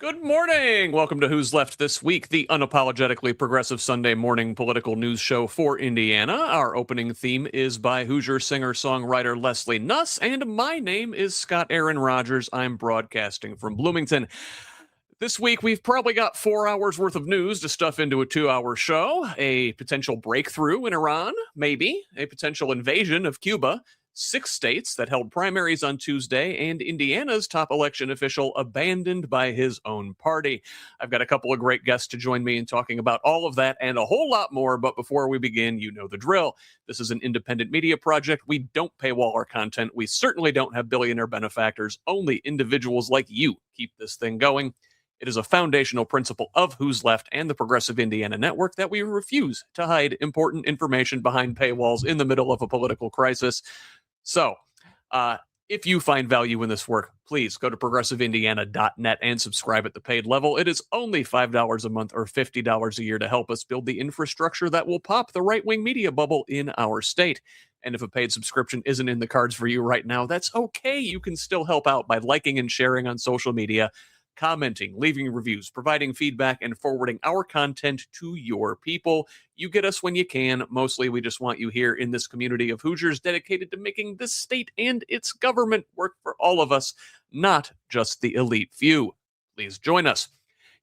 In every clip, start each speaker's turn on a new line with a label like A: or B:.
A: Good morning. Welcome to Who's Left This Week, the unapologetically progressive Sunday morning political news show for Indiana. Our opening theme is by Hoosier singer-songwriter Leslie Nuss, and my name is Scott Aaron Rogers. I'm broadcasting from Bloomington. This week, we've probably got 4 hours worth of news to stuff into a 2-hour show. A potential breakthrough in Iran, maybe. A potential invasion of Cuba. 6 states that held primaries on Tuesday, and Indiana's top election official abandoned by his own party. I've got a couple of great guests to join me in talking about all of that and a whole lot more, but before we begin, you know the drill. This is an independent media project. We don't paywall our content. We certainly don't have billionaire benefactors. Only individuals like you keep this thing going. It is a foundational principle of Who's Left and the Progressive Indiana Network that we refuse to hide important information behind paywalls in the middle of a political crisis. So, if you find value in this work, please go to progressiveindiana.net and subscribe at the paid level. It is only $5 a month or $50 a year to help us build the infrastructure that will pop the right-wing media bubble in our state. And if a paid subscription isn't in the cards for you right now, that's okay. You can still help out by liking and sharing on social media, commenting, leaving reviews, providing feedback, and forwarding our content to your people. You get us when you can. Mostly, we just want you here in this community of Hoosiers dedicated to making this state and its government work for all of us, not just the elite few. Please join us.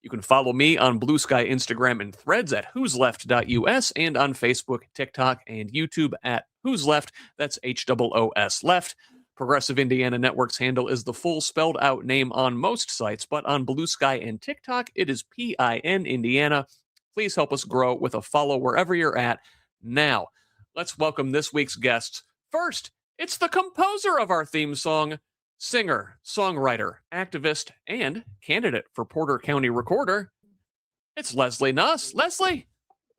A: You can follow me on Blue Sky, Instagram, and Threads at whosleft.us and on Facebook, TikTok, and YouTube at Who's Left. That's HOOS Left. Progressive Indiana Network's handle is the full spelled out name on most sites, but on Blue Sky and TikTok, it is PIN Indiana. Please help us grow with a follow wherever you're at. Now, let's welcome this week's guests. First, it's the composer of our theme song, singer, songwriter, activist, and candidate for Porter County Recorder. It's Leslie Nuss. Leslie,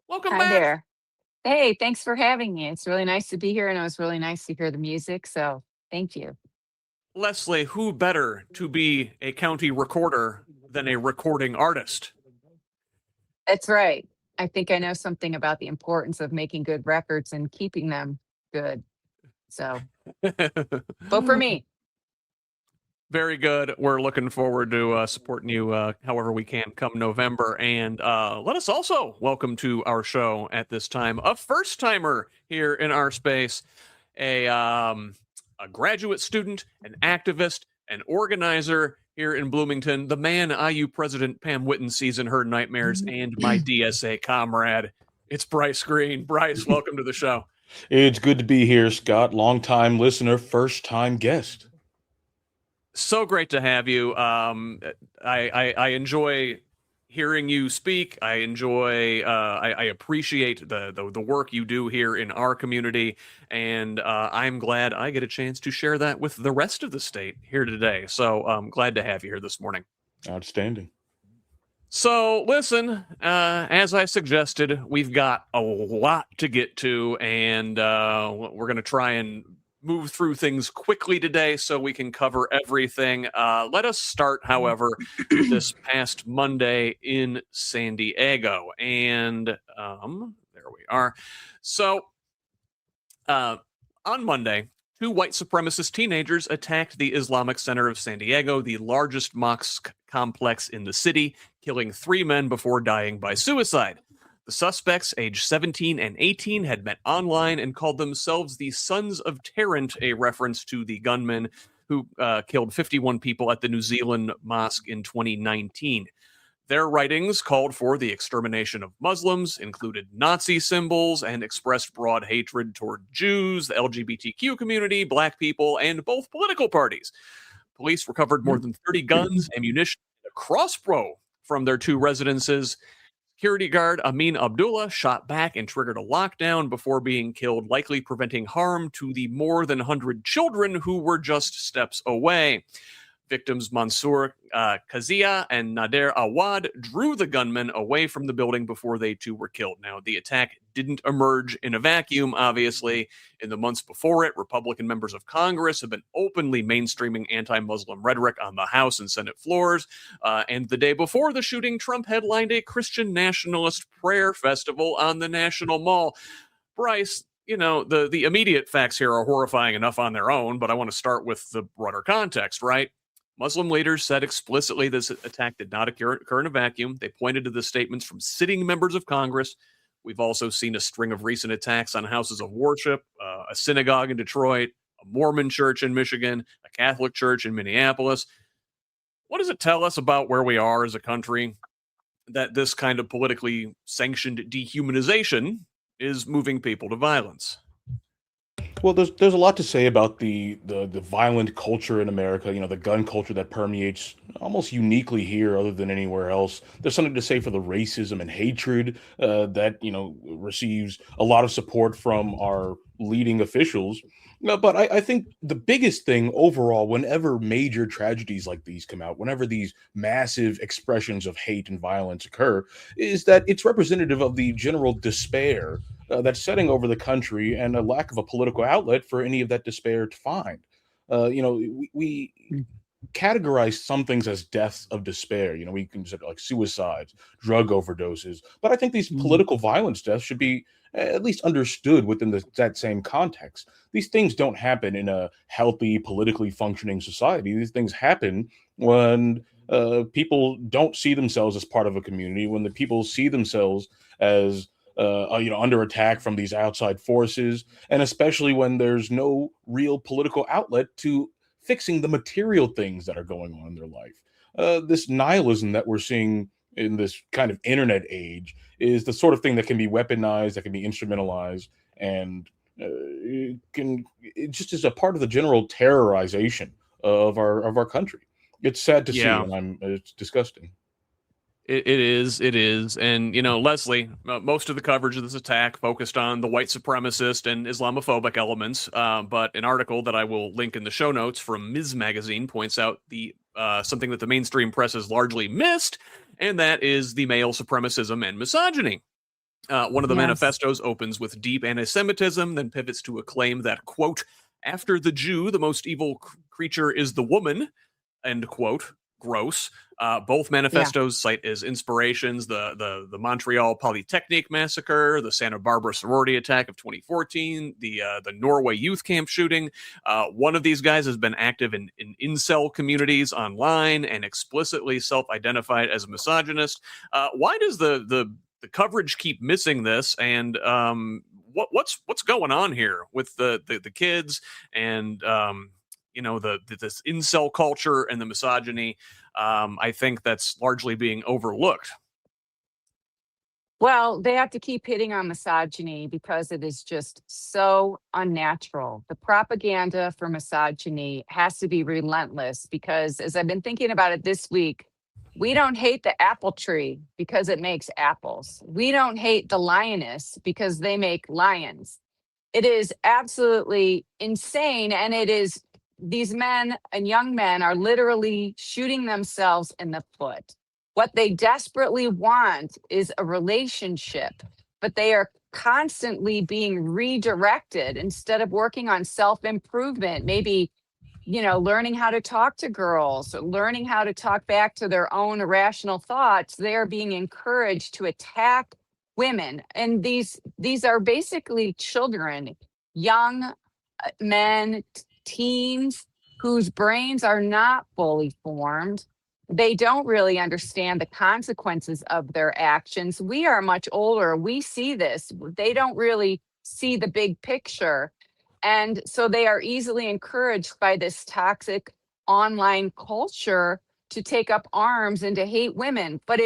A: welcome
B: Hi
A: back.
B: there. Hey, thanks for having me. It's really nice to be here, and it was really nice to hear the music, so thank you.
A: Leslie, who better to be a county recorder than a recording artist?
B: That's right. I think I know something about the importance of making good records and keeping them good. So, vote for me.
A: Very good. We're looking forward to supporting you however we can come November. And let us also welcome to our show at this time a first-timer here in our space, a graduate student, an activist, an organizer here in Bloomington, the man IU President Pam Whitten sees in her nightmares, and my DSA comrade. It's Bryce Greene. Bryce, welcome to the show.
C: It's good to be here, Scott. Long-time listener, first-time guest.
A: So great to have you. I enjoy hearing you speak. I enjoy, I appreciate the work you do here in our community, and I'm glad I get a chance to share that with the rest of the state here today. So I'm glad to have you here this morning.
C: Outstanding.
A: So listen, as I suggested, we've got a lot to get to, and we're going to try and move through things quickly today so we can cover everything. Let us start, however, this past Monday in San Diego. And there we are. So on Monday, 2 white supremacist teenagers attacked the Islamic Center of San Diego, the largest mosque complex in the city, killing 3 men before dying by suicide. The suspects, aged 17 and 18, had met online and called themselves the Sons of Tarrant, a reference to the gunmen who killed 51 people at the New Zealand mosque in 2019. Their writings called for the extermination of Muslims, included Nazi symbols, and expressed broad hatred toward Jews, the LGBTQ community, Black people, and both political parties. Police recovered more than 30 guns, ammunition, and a crossbow from their 2 residences. Security guard Amin Abdullah shot back and triggered a lockdown before being killed, likely preventing harm to the more than 100 children who were just steps away. Victims Mansour Kazia and Nader Awad drew the gunmen away from the building before they too were killed. Now, the attack didn't emerge in a vacuum, obviously. In the months before it, Republican members of Congress have been openly mainstreaming anti-Muslim rhetoric on the House and Senate floors. And the day before the shooting, Trump headlined a Christian nationalist prayer festival on the National Mall. Bryce, you know, the immediate facts here are horrifying enough on their own, but I want to start with the broader context, right? Muslim leaders said explicitly this attack did not occur in a vacuum. They pointed to the statements from sitting members of Congress. We've also seen a string of recent attacks on houses of worship, a synagogue in Detroit, a Mormon church in Michigan, a Catholic church in Minneapolis. What does it tell us about where we are as a country that this kind of politically sanctioned dehumanization is moving people to violence?
C: Well, there's a lot to say about the violent culture in America. The gun culture that permeates almost uniquely here, other than anywhere else. There's something to say for the racism and hatred that receives a lot of support from our leading officials. But I think the biggest thing overall, whenever major tragedies like these come out, whenever these massive expressions of hate and violence occur, is that it's representative of the general despair that's setting over the country and a lack of a political outlet for any of that despair to find. We categorize some things as deaths of despair. We consider like suicides, drug overdoses, but I think these political violence deaths should be at least understood within that same context. These things don't happen in a healthy, politically functioning society. These things happen when people don't see themselves as part of a community, when the people see themselves as under attack from these outside forces, and especially when there's no real political outlet to fixing the material things that are going on in their life. This nihilism that we're seeing in this kind of internet age is the sort of thing that can be weaponized, that can be instrumentalized, and it just is a part of the general terrorization of our country. It's sad to see, and it's disgusting.
A: It is. And, Leslie, most of the coverage of this attack focused on the white supremacist and Islamophobic elements. But an article that I will link in the show notes from Ms. Magazine points out something that the mainstream press has largely missed, and that is the male supremacism and misogyny. One of the manifestos opens with deep anti-Semitism, then pivots to a claim that, quote, after the Jew, the most evil creature is the woman, end quote. Gross. Both manifestos cite as inspirations the Montreal Polytechnique massacre, the Santa Barbara sorority attack of 2014, the Norway youth camp shooting. One of these guys has been active in incel communities online and explicitly self-identified as a misogynist. Why does the coverage keep missing this? And what's going on here with the kids and this incel culture and the misogyny? I think that's largely being overlooked.
B: Well, they have to keep hitting on misogyny because it is just so unnatural. The propaganda for misogyny has to be relentless because, as I've been thinking about it this week, we don't hate the apple tree because it makes apples. We don't hate the lioness because they make lions. It is absolutely insane, and it is these men and young men are literally shooting themselves in the foot. What they desperately want is a relationship, but they are constantly being redirected instead of working on self-improvement, maybe, learning how to talk to girls, learning how to talk back to their own irrational thoughts. They are being encouraged to attack women. And these are basically children, young men, teens whose brains are not fully formed. They don't really understand the consequences of their actions. We are much older. We see this. They don't really see the big picture. And so they are easily encouraged by this toxic online culture to take up arms and to hate women. But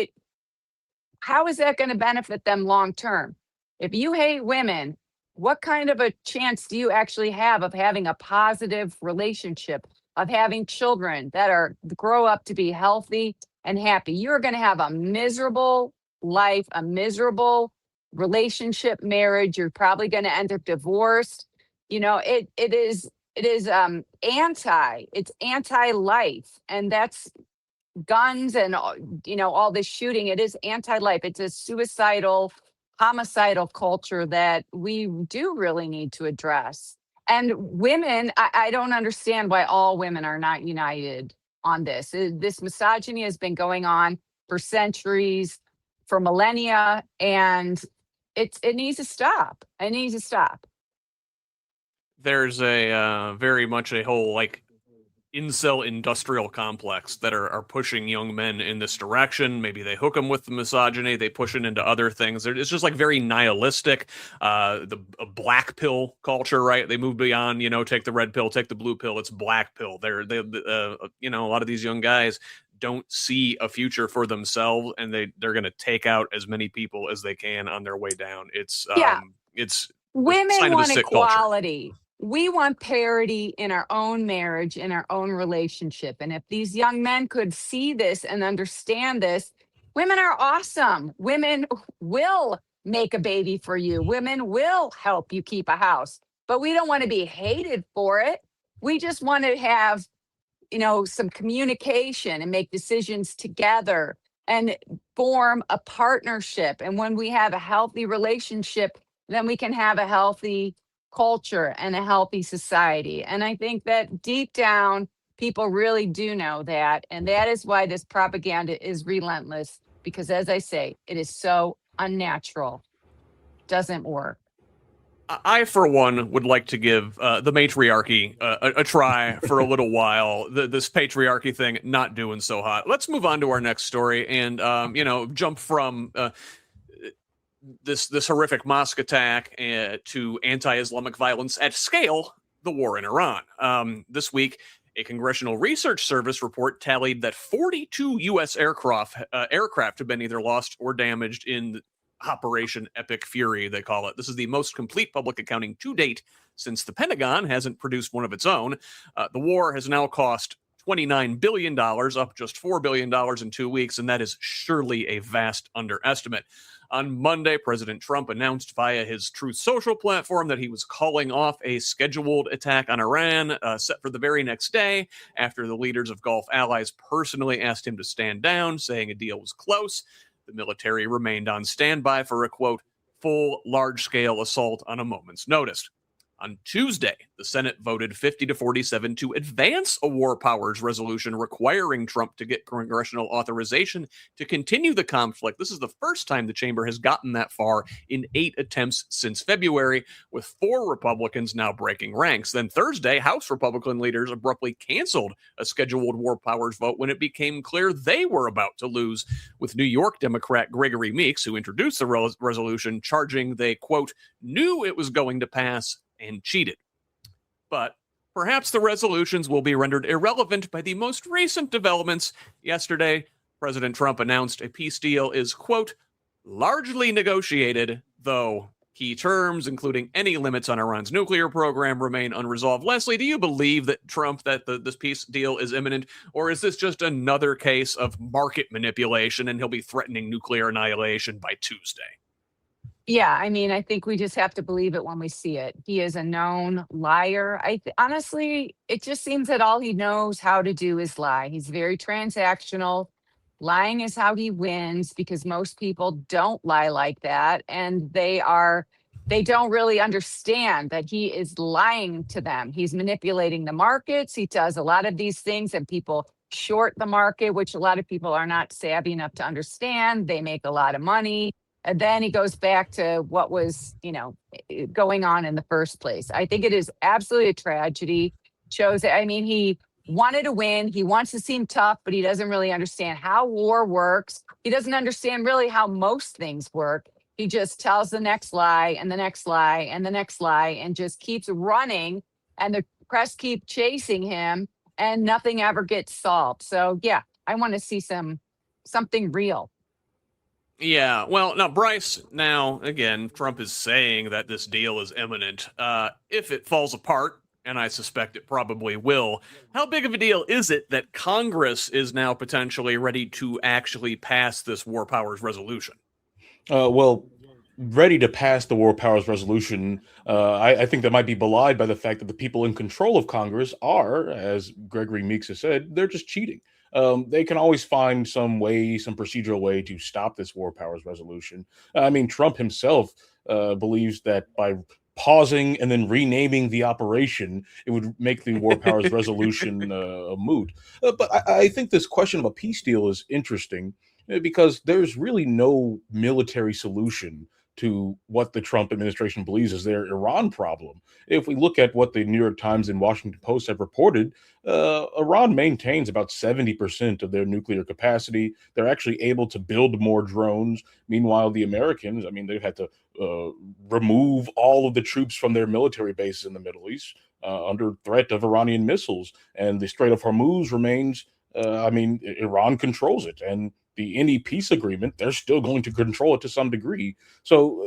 B: how is that going to benefit them long term? If you hate women, what kind of a chance do you actually have of having a positive relationship, of having children that grow up to be healthy and happy? You're going to have a miserable life, a miserable relationship, marriage. You're probably going to end up divorced. It's anti-life, and that's guns and all this shooting. It is anti-life. It's a suicidal, homicidal culture that we do really need to address. And women, I don't understand why all women are not united on this. This misogyny has been going on for centuries, for millennia, and it needs to stop. It needs to stop.
A: There's a very much a whole incel industrial complex that are pushing young men in this direction. Maybe they hook them with the misogyny, they push it into other things. It's just like very nihilistic. The black pill culture, right? They move beyond, take the red pill, take the blue pill. It's black pill. They a lot of these young guys don't see a future for themselves, and they're going to take out as many people as they can on their way down. It's
B: women want
A: equality.
B: Culture. We want parity in our own marriage, in our own relationship. And if these young men could see this and understand this, women are awesome. Women will make a baby for you. Women will help you keep a house. But we don't want to be hated for it. We just want to have, some communication and make decisions together and form a partnership. And when we have a healthy relationship, then we can have a healthy culture and a healthy society. And I think that deep down, people really do know that. And that is why this propaganda is relentless, because as I say, it is so unnatural. Doesn't work.
A: I, for one, would like to give the matriarchy a try for a little while. This patriarchy thing not doing so hot. Let's move on to our next story and, jump from this horrific mosque attack to anti-Islamic violence at scale, the war in Iran. This week, a Congressional Research Service report tallied that 42 U.S. aircraft have been either lost or damaged in Operation Epic Fury, they call it. This is the most complete public accounting to date since the Pentagon hasn't produced one of its own. The war has now cost $29 billion, up just $4 billion in 2 weeks, and that is surely a vast underestimate. On Monday, President Trump announced via his Truth Social platform that he was calling off a scheduled attack on Iran set for the very next day after the leaders of Gulf allies personally asked him to stand down, saying a deal was close. The military remained on standby for a, quote, full large-scale assault on a moment's notice. On Tuesday, the Senate voted 50-47 to advance a war powers resolution requiring Trump to get congressional authorization to continue the conflict. This is the first time the chamber has gotten that far in 8 attempts since February, with 4 Republicans now breaking ranks. Then Thursday, House Republican leaders abruptly canceled a scheduled war powers vote when it became clear they were about to lose, with New York Democrat Gregory Meeks, who introduced the resolution, charging they, quote, knew it was going to pass and cheated. But perhaps the resolutions will be rendered irrelevant by the most recent developments. Yesterday, President Trump announced a peace deal is, quote, largely negotiated, though key terms, including any limits on Iran's nuclear program, remain unresolved. Leslie, do you believe that this peace deal is imminent, or is this just another case of market manipulation and he'll be threatening nuclear annihilation by Tuesday?
B: Yeah, I think we just have to believe it when we see it. He is a known liar. Honestly, it just seems that all he knows how to do is lie. He's very transactional. Lying is how he wins, because most people don't lie like that. And they don't really understand that he is lying to them. He's manipulating the markets. He does a lot of these things, and people short the market, which a lot of people are not savvy enough to understand. They make a lot of money. And then he goes back to what was, going on in the first place. I think it is absolutely a tragedy. He wanted to win. He wants to seem tough, but he doesn't really understand how war works. He doesn't understand really how most things work. He just tells the next lie and the next lie and the next lie and just keeps running. And the press keep chasing him and nothing ever gets solved. So, yeah, I want to see something real.
A: Yeah, well, now, Bryce, again, Trump is saying that this deal is imminent. If it falls apart, and I suspect it probably will, how big of a deal is it that Congress is now potentially ready to actually pass this war powers resolution?
C: Ready to pass the war powers resolution, I think that might be belied by the fact that the people in control of Congress are, as Gregory Meeks has said, they're just cheating. They can always find some procedural way to stop this war powers resolution. Trump himself believes that by pausing and then renaming the operation, it would make the war powers resolution a moot. But I think this question of a peace deal is interesting because there's really no military solution to what the Trump administration believes is their Iran problem. If we look at what the New York Times and Washington Post have reported, Iran maintains about 70% of their nuclear capacity. They're actually able to build more drones. Meanwhile, the Americans, I mean, they've had to remove all of the troops from their military bases in the Middle East under threat of Iranian missiles. And the Strait of Hormuz remains, Iran controls it. And any peace agreement, they're still going to control it to some degree. So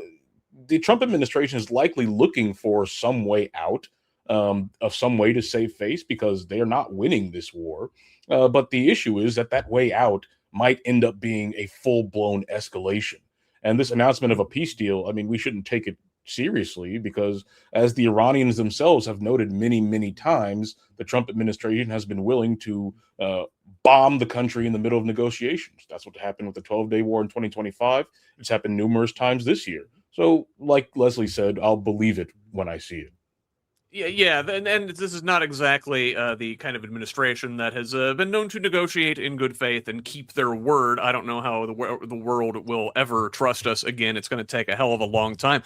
C: the Trump administration is likely looking for some way out, of some way to save face, because they are not winning this war. But the issue is that way out might end up being a full-blown escalation. And this announcement of a peace deal, I mean, we shouldn't take it seriously, because as the Iranians themselves have noted many, many times, the Trump administration has been willing to bomb the country in the middle of negotiations. That's what happened with the 12-day war in 2025. It's happened numerous times this year. So like Leslie said, I'll believe it when I see it.
A: Yeah, and this is not exactly the kind of administration that has been known to negotiate in good faith and keep their word. I don't know how the world will ever trust us again. It's going to take a hell of a long time.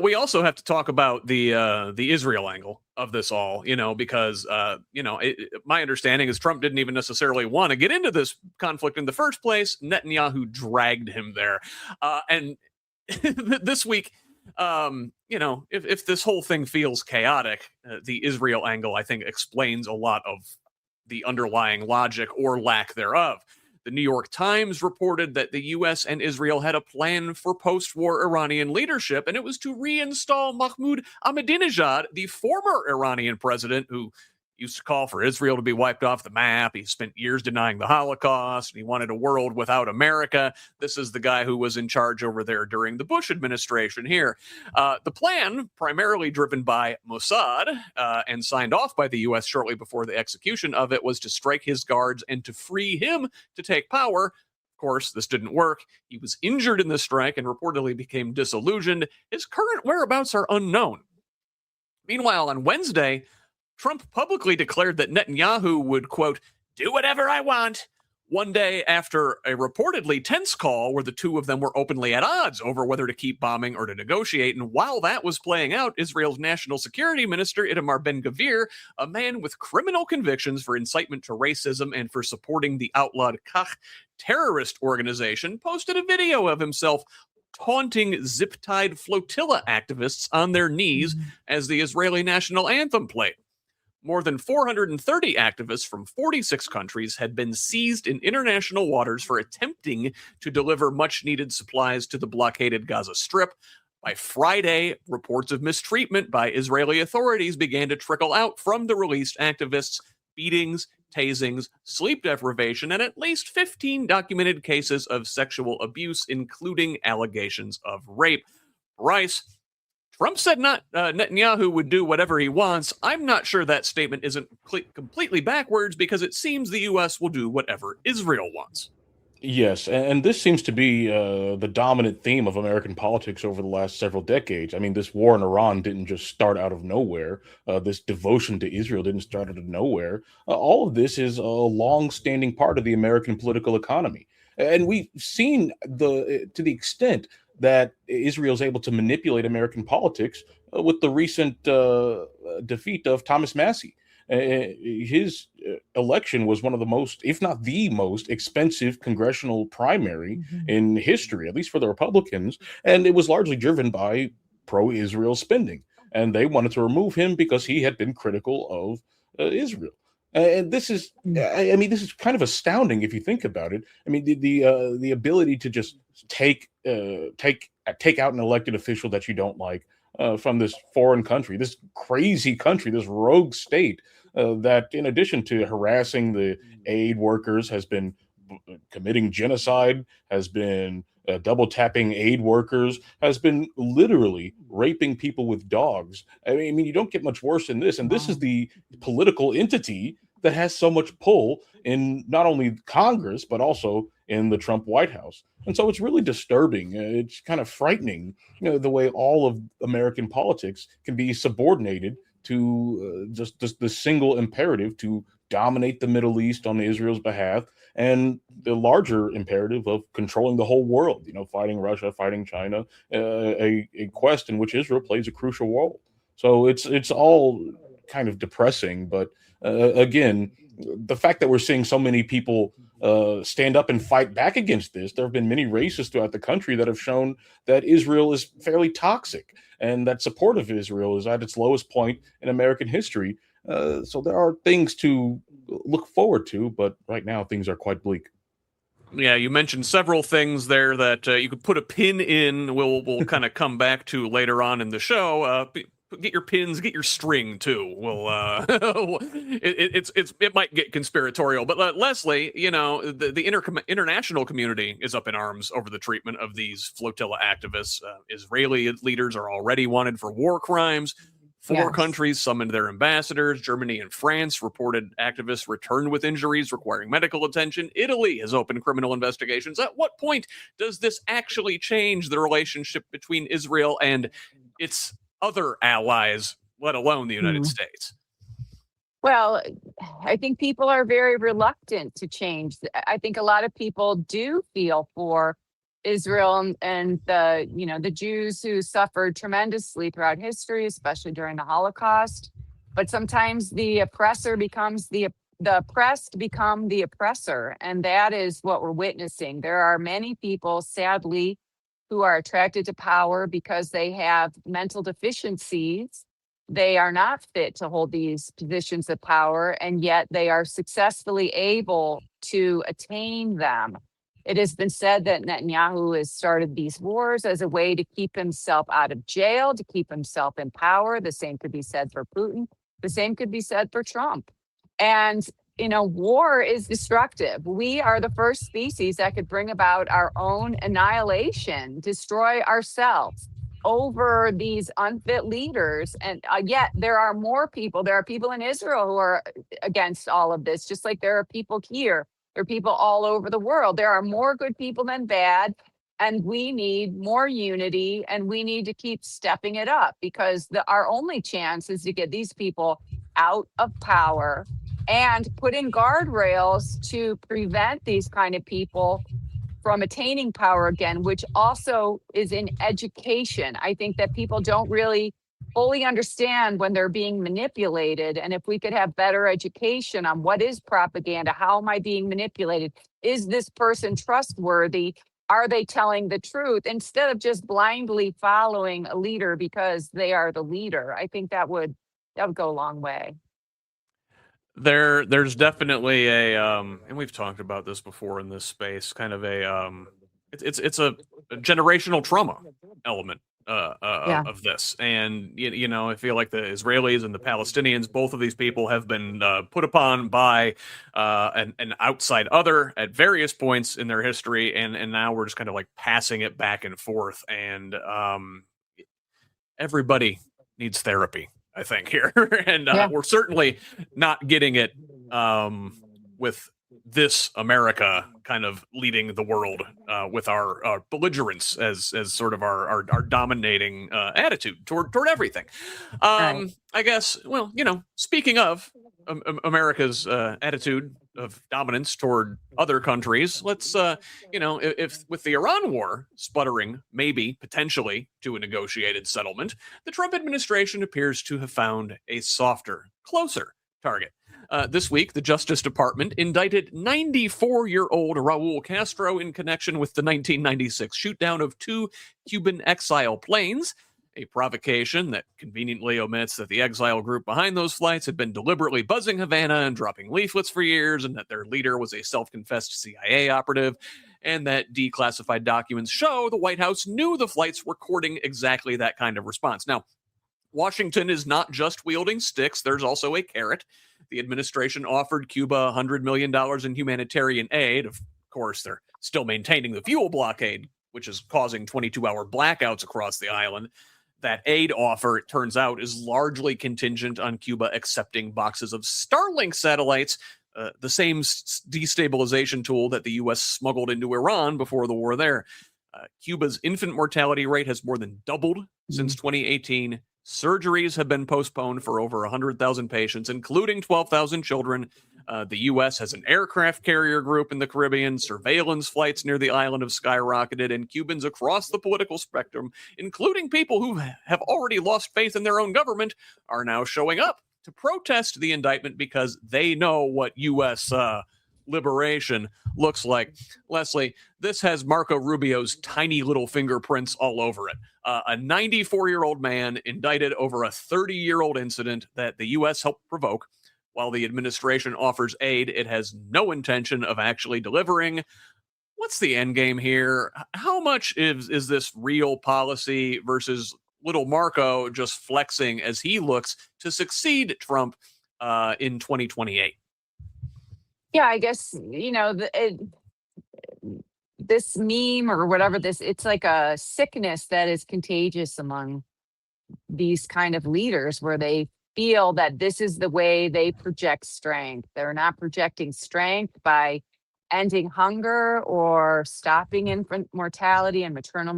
A: We also have to talk about the Israel angle of this all, because my understanding is Trump didn't even necessarily want to get into this conflict in the first place. Netanyahu dragged him there, and this week. If this whole thing feels chaotic, the Israel angle, I think, explains a lot of the underlying logic or lack thereof. The New York Times reported that the U.S. and Israel had a plan for post-war Iranian leadership, and it was to reinstall Mahmoud Ahmadinejad, the former Iranian president who used to call for Israel to be wiped off the map. He spent years denying the Holocaust, and he wanted a world without America. This is the guy who was in charge over there during the Bush administration here. The plan, primarily driven by Mossad and signed off by the U.S. shortly before the execution of it, was to strike his guards and to free him to take power. Of course, this didn't work. He was injured in the strike and reportedly became disillusioned. His current whereabouts are unknown. Meanwhile, on Wednesday, Trump publicly declared that Netanyahu would, quote, do whatever I want, one day after a reportedly tense call where the two of them were openly at odds over whether to keep bombing or to negotiate. And while that was playing out, Israel's national security minister, Itamar Ben-Gvir, a man with criminal convictions for incitement to racism and for supporting the outlawed Kach terrorist organization, posted a video of himself taunting zip-tied flotilla activists on their knees as the Israeli national anthem played. More than 430 activists from 46 countries had been seized in international waters for attempting to deliver much-needed supplies to the blockaded Gaza Strip. By Friday, reports of mistreatment by Israeli authorities began to trickle out from the released activists: beatings, tasings, sleep deprivation, and at least 15 documented cases of sexual abuse, including allegations of rape. Bryce, Trump said Netanyahu would do whatever he wants. I'm not sure that statement isn't completely backwards, because it seems the U.S. will do whatever Israel wants.
C: Yes, and this seems to be the dominant theme of American politics over the last several decades. I mean, this war in Iran didn't just start out of nowhere. This devotion to Israel didn't start out of nowhere. All of this is a long-standing part of the American political economy. And we've seen to the extent that Israel is able to manipulate American politics with the recent defeat of Thomas Massie. His election was one of the most, if not the most, expensive congressional primary in history, at least for the Republicans. And it was largely driven by pro-Israel spending. And they wanted to remove him because he had been critical of Israel. And this is, this is kind of astounding if you think about it. I mean, the ability to just take out an elected official that you don't like from this foreign country, this crazy country, this rogue state that, in addition to harassing the aid workers, has been committing genocide, has been double tapping aid workers, has been literally raping people with dogs. I mean, you don't get much worse than this. And this is the political entity that has so much pull in not only Congress, but also in the Trump White House. And so it's really disturbing. It's kind of frightening, the way all of American politics can be subordinated to just the single imperative to dominate the Middle East on Israel's behalf, and the larger imperative of controlling the whole world, fighting Russia, fighting China, a quest in which Israel plays a crucial role. So it's all kind of depressing. But again, the fact that we're seeing so many people stand up and fight back against this, there have been many racists throughout the country that have shown that Israel is fairly toxic and that support of Israel is at its lowest point in American history. So there are things to look forward to, but right now things are quite bleak.
A: Yeah, you mentioned several things there that you could put a pin in. We'll kind of come back to later on in the show. Get your pins, get your string too. It might get conspiratorial, but Leslie, the international community is up in arms over the treatment of these flotilla activists. Israeli leaders are already wanted for war crimes. Four countries summoned their ambassadors. Germany and France reported activists returned with injuries requiring medical attention. Italy has opened criminal investigations. At what point does this actually change the relationship between Israel and its other allies, let alone the United States?
B: Well, I think people are very reluctant to change. I think a lot of people do feel for Israel and the Jews who suffered tremendously throughout history, especially during the Holocaust. But sometimes the oppressor becomes the oppressed become the oppressor. And that is what we're witnessing. There are many people, sadly, who are attracted to power because they have mental deficiencies. They are not fit to hold these positions of power, and yet they are successfully able to attain them. It has been said that Netanyahu has started these wars as a way to keep himself out of jail, to keep himself in power. The same could be said for Putin. The same could be said for Trump. And, war is destructive. We are the first species that could bring about our own annihilation, destroy ourselves over these unfit leaders. And yet there are more people. There are people in Israel who are against all of this, just like there are people here. There are people all over the world. There are more good people than bad. And we need more unity, and we need to keep stepping it up, because our only chance is to get these people out of power and put in guardrails to prevent these kind of people from attaining power again, which also is in education. I think that people don't really fully understand when they're being manipulated. And if we could have better education on what is propaganda, how am I being manipulated? Is this person trustworthy? Are they telling the truth? Instead of just blindly following a leader because they are the leader. I think that would go a long way.
A: There's definitely and we've talked about this before in this space, kind of it's a generational trauma element of this. And I feel like the Israelis and the Palestinians, both of these people have been put upon by an outside other at various points in their history, and now we're just kind of like passing it back and forth. And everybody needs therapy, I think, here. And we're certainly not getting it with this America kind of leading the world with our belligerence as sort of our dominating attitude toward everything.
B: Right.
A: I guess, speaking of America's attitude of dominance toward other countries, let's, if with the Iran war sputtering, maybe potentially to a negotiated settlement, the Trump administration appears to have found a softer, closer target. This week, the Justice Department indicted 94-year-old Raúl Castro in connection with the 1996 shootdown of 2 Cuban exile planes, a provocation that conveniently omits that the exile group behind those flights had been deliberately buzzing Havana and dropping leaflets for years, and that their leader was a self-confessed CIA operative, and that declassified documents show the White House knew the flights were courting exactly that kind of response. Now, Washington is not just wielding sticks, there's also a carrot. The administration offered Cuba $100 million in humanitarian aid. Of course, they're still maintaining the fuel blockade, which is causing 22-hour blackouts across the island. That aid offer, it turns out, is largely contingent on Cuba accepting boxes of Starlink satellites, the same destabilization tool that the U.S. smuggled into Iran before the war there. Cuba's infant mortality rate has more than doubled since 2018. Surgeries have been postponed for over 100,000 patients, including 12,000 children. The U.S. has an aircraft carrier group in the Caribbean. Surveillance flights near the island have skyrocketed, and Cubans across the political spectrum, including people who have already lost faith in their own government, are now showing up to protest the indictment because they know what U.S. liberation looks like. Leslie, this has Marco Rubio's tiny little fingerprints all over it. A 94-year-old man indicted over a 30-year-old incident that the U.S. helped provoke. While the administration offers aid, it has no intention of actually delivering. What's the end game here? How much is this real policy versus little Marco just flexing as he looks to succeed Trump in 2028?
B: Yeah, I guess, this meme or whatever it's like a sickness that is contagious among these kind of leaders where they feel that this is the way they project strength. They're not projecting strength by ending hunger or stopping infant mortality and maternal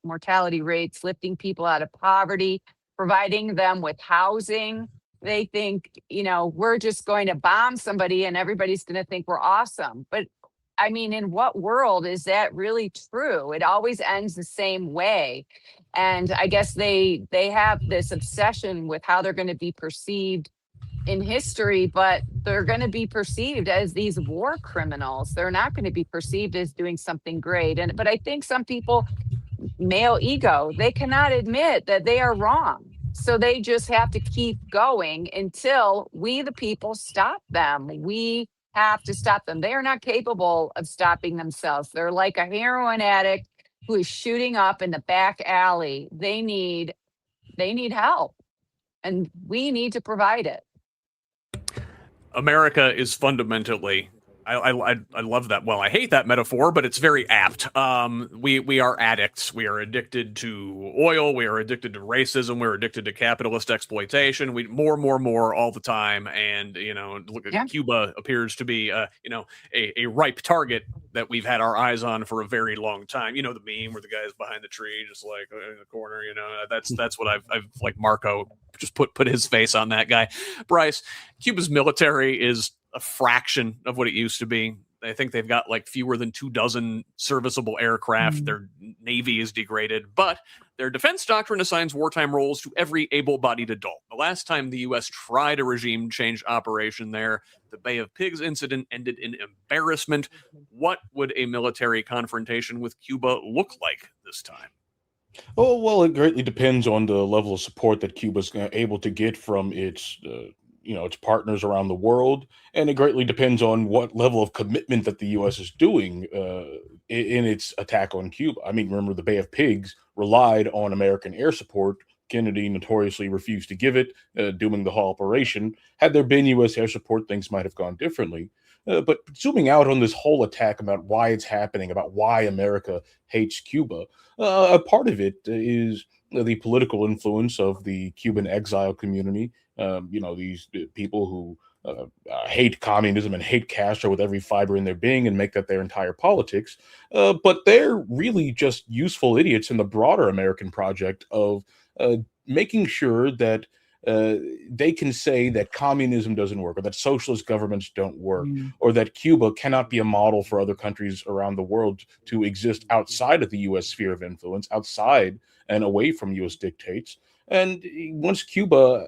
B: mortality rates, lifting people out of poverty, providing them with housing. They think, we're just going to bomb somebody and everybody's going to think we're awesome. But I mean, in what world is that really true? It always ends the same way. And I guess they have this obsession with how they're going to be perceived in history, but they're going to be perceived as these war criminals. They're not going to be perceived as doing something great. But I think some people, male ego, they cannot admit that they are wrong. So they just have to keep going until we, the people, stop them. We have to stop them. They are not capable of stopping themselves. They're like a heroin addict who is shooting up in the back alley. They need help, and we need to provide it.
A: America is fundamentally, I love that. Well, I hate that metaphor, but it's very apt. We are addicts. We are addicted to oil. We are addicted to racism. We're addicted to capitalist exploitation. We more all the time. And look at Cuba appears to be a ripe target that we've had our eyes on for a very long time. The meme where the guy's behind the tree, just like in the corner. That's what I've like Marco just put his face on that guy. Bryce, Cuba's military is a fraction of what it used to be. I think they've got like fewer than 24 serviceable aircraft. Their Navy is degraded, but their defense doctrine assigns wartime roles to every able-bodied adult. The last time the U.S. tried a regime change operation there, the Bay of Pigs incident ended in embarrassment. What would a military confrontation with Cuba look like this time?
C: Oh, well, it greatly depends on the level of support that Cuba's able to get from its partners around the world, and it greatly depends on what level of commitment that the U.S. is doing in its attack on Cuba. I mean, remember, the Bay of Pigs relied on American air support. Kennedy notoriously refused to give it, dooming the whole operation. Had there been U.S. air support, things might have gone differently. But zooming out on this whole attack about why it's happening, about why America hates Cuba, a part of it is the political influence of the Cuban exile community. These people who hate communism and hate Castro with every fiber in their being and make that their entire politics. But they're really just useful idiots in the broader American project of making sure that they can say that communism doesn't work, or that socialist governments don't work, or that Cuba cannot be a model for other countries around the world to exist outside of the U.S. sphere of influence, outside and away from U.S. dictates. And once Cuba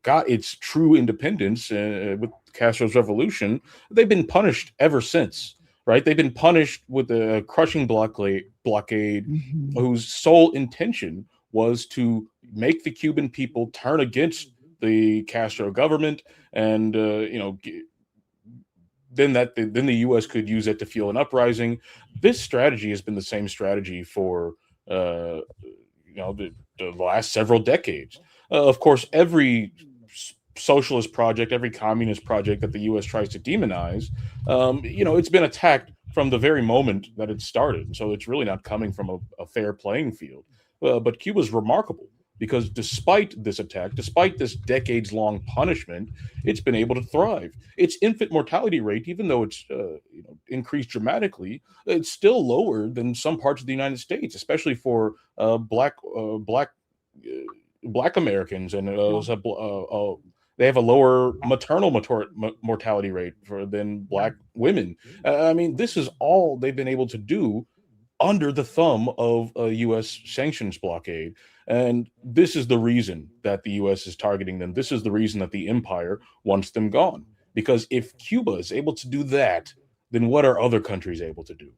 C: got its true independence with Castro's revolution, they've been punished ever since, right? They've been punished with a crushing blockade whose sole intention was to make the Cuban people turn against the Castro government, and then the U.S. could use it to fuel an uprising. This strategy has been the same strategy for the last several decades. Of course, every socialist project, every communist project that the U.S. tries to demonize, it's been attacked from the very moment that it started. So it's really not coming from a fair playing field. But Cuba's remarkable because despite this attack, despite this decades-long punishment, it's been able to thrive. Its infant mortality rate, even though it's increased dramatically, it's still lower than some parts of the United States, especially for Black Americans and They have a lower maternal mortality rate than black women. I mean, this is all they've been able to do under the thumb of a U.S. sanctions blockade. And this is the reason that the U.S. is targeting them. This is the reason that the empire wants them gone. Because if Cuba is able to do that, then what are other countries able to do?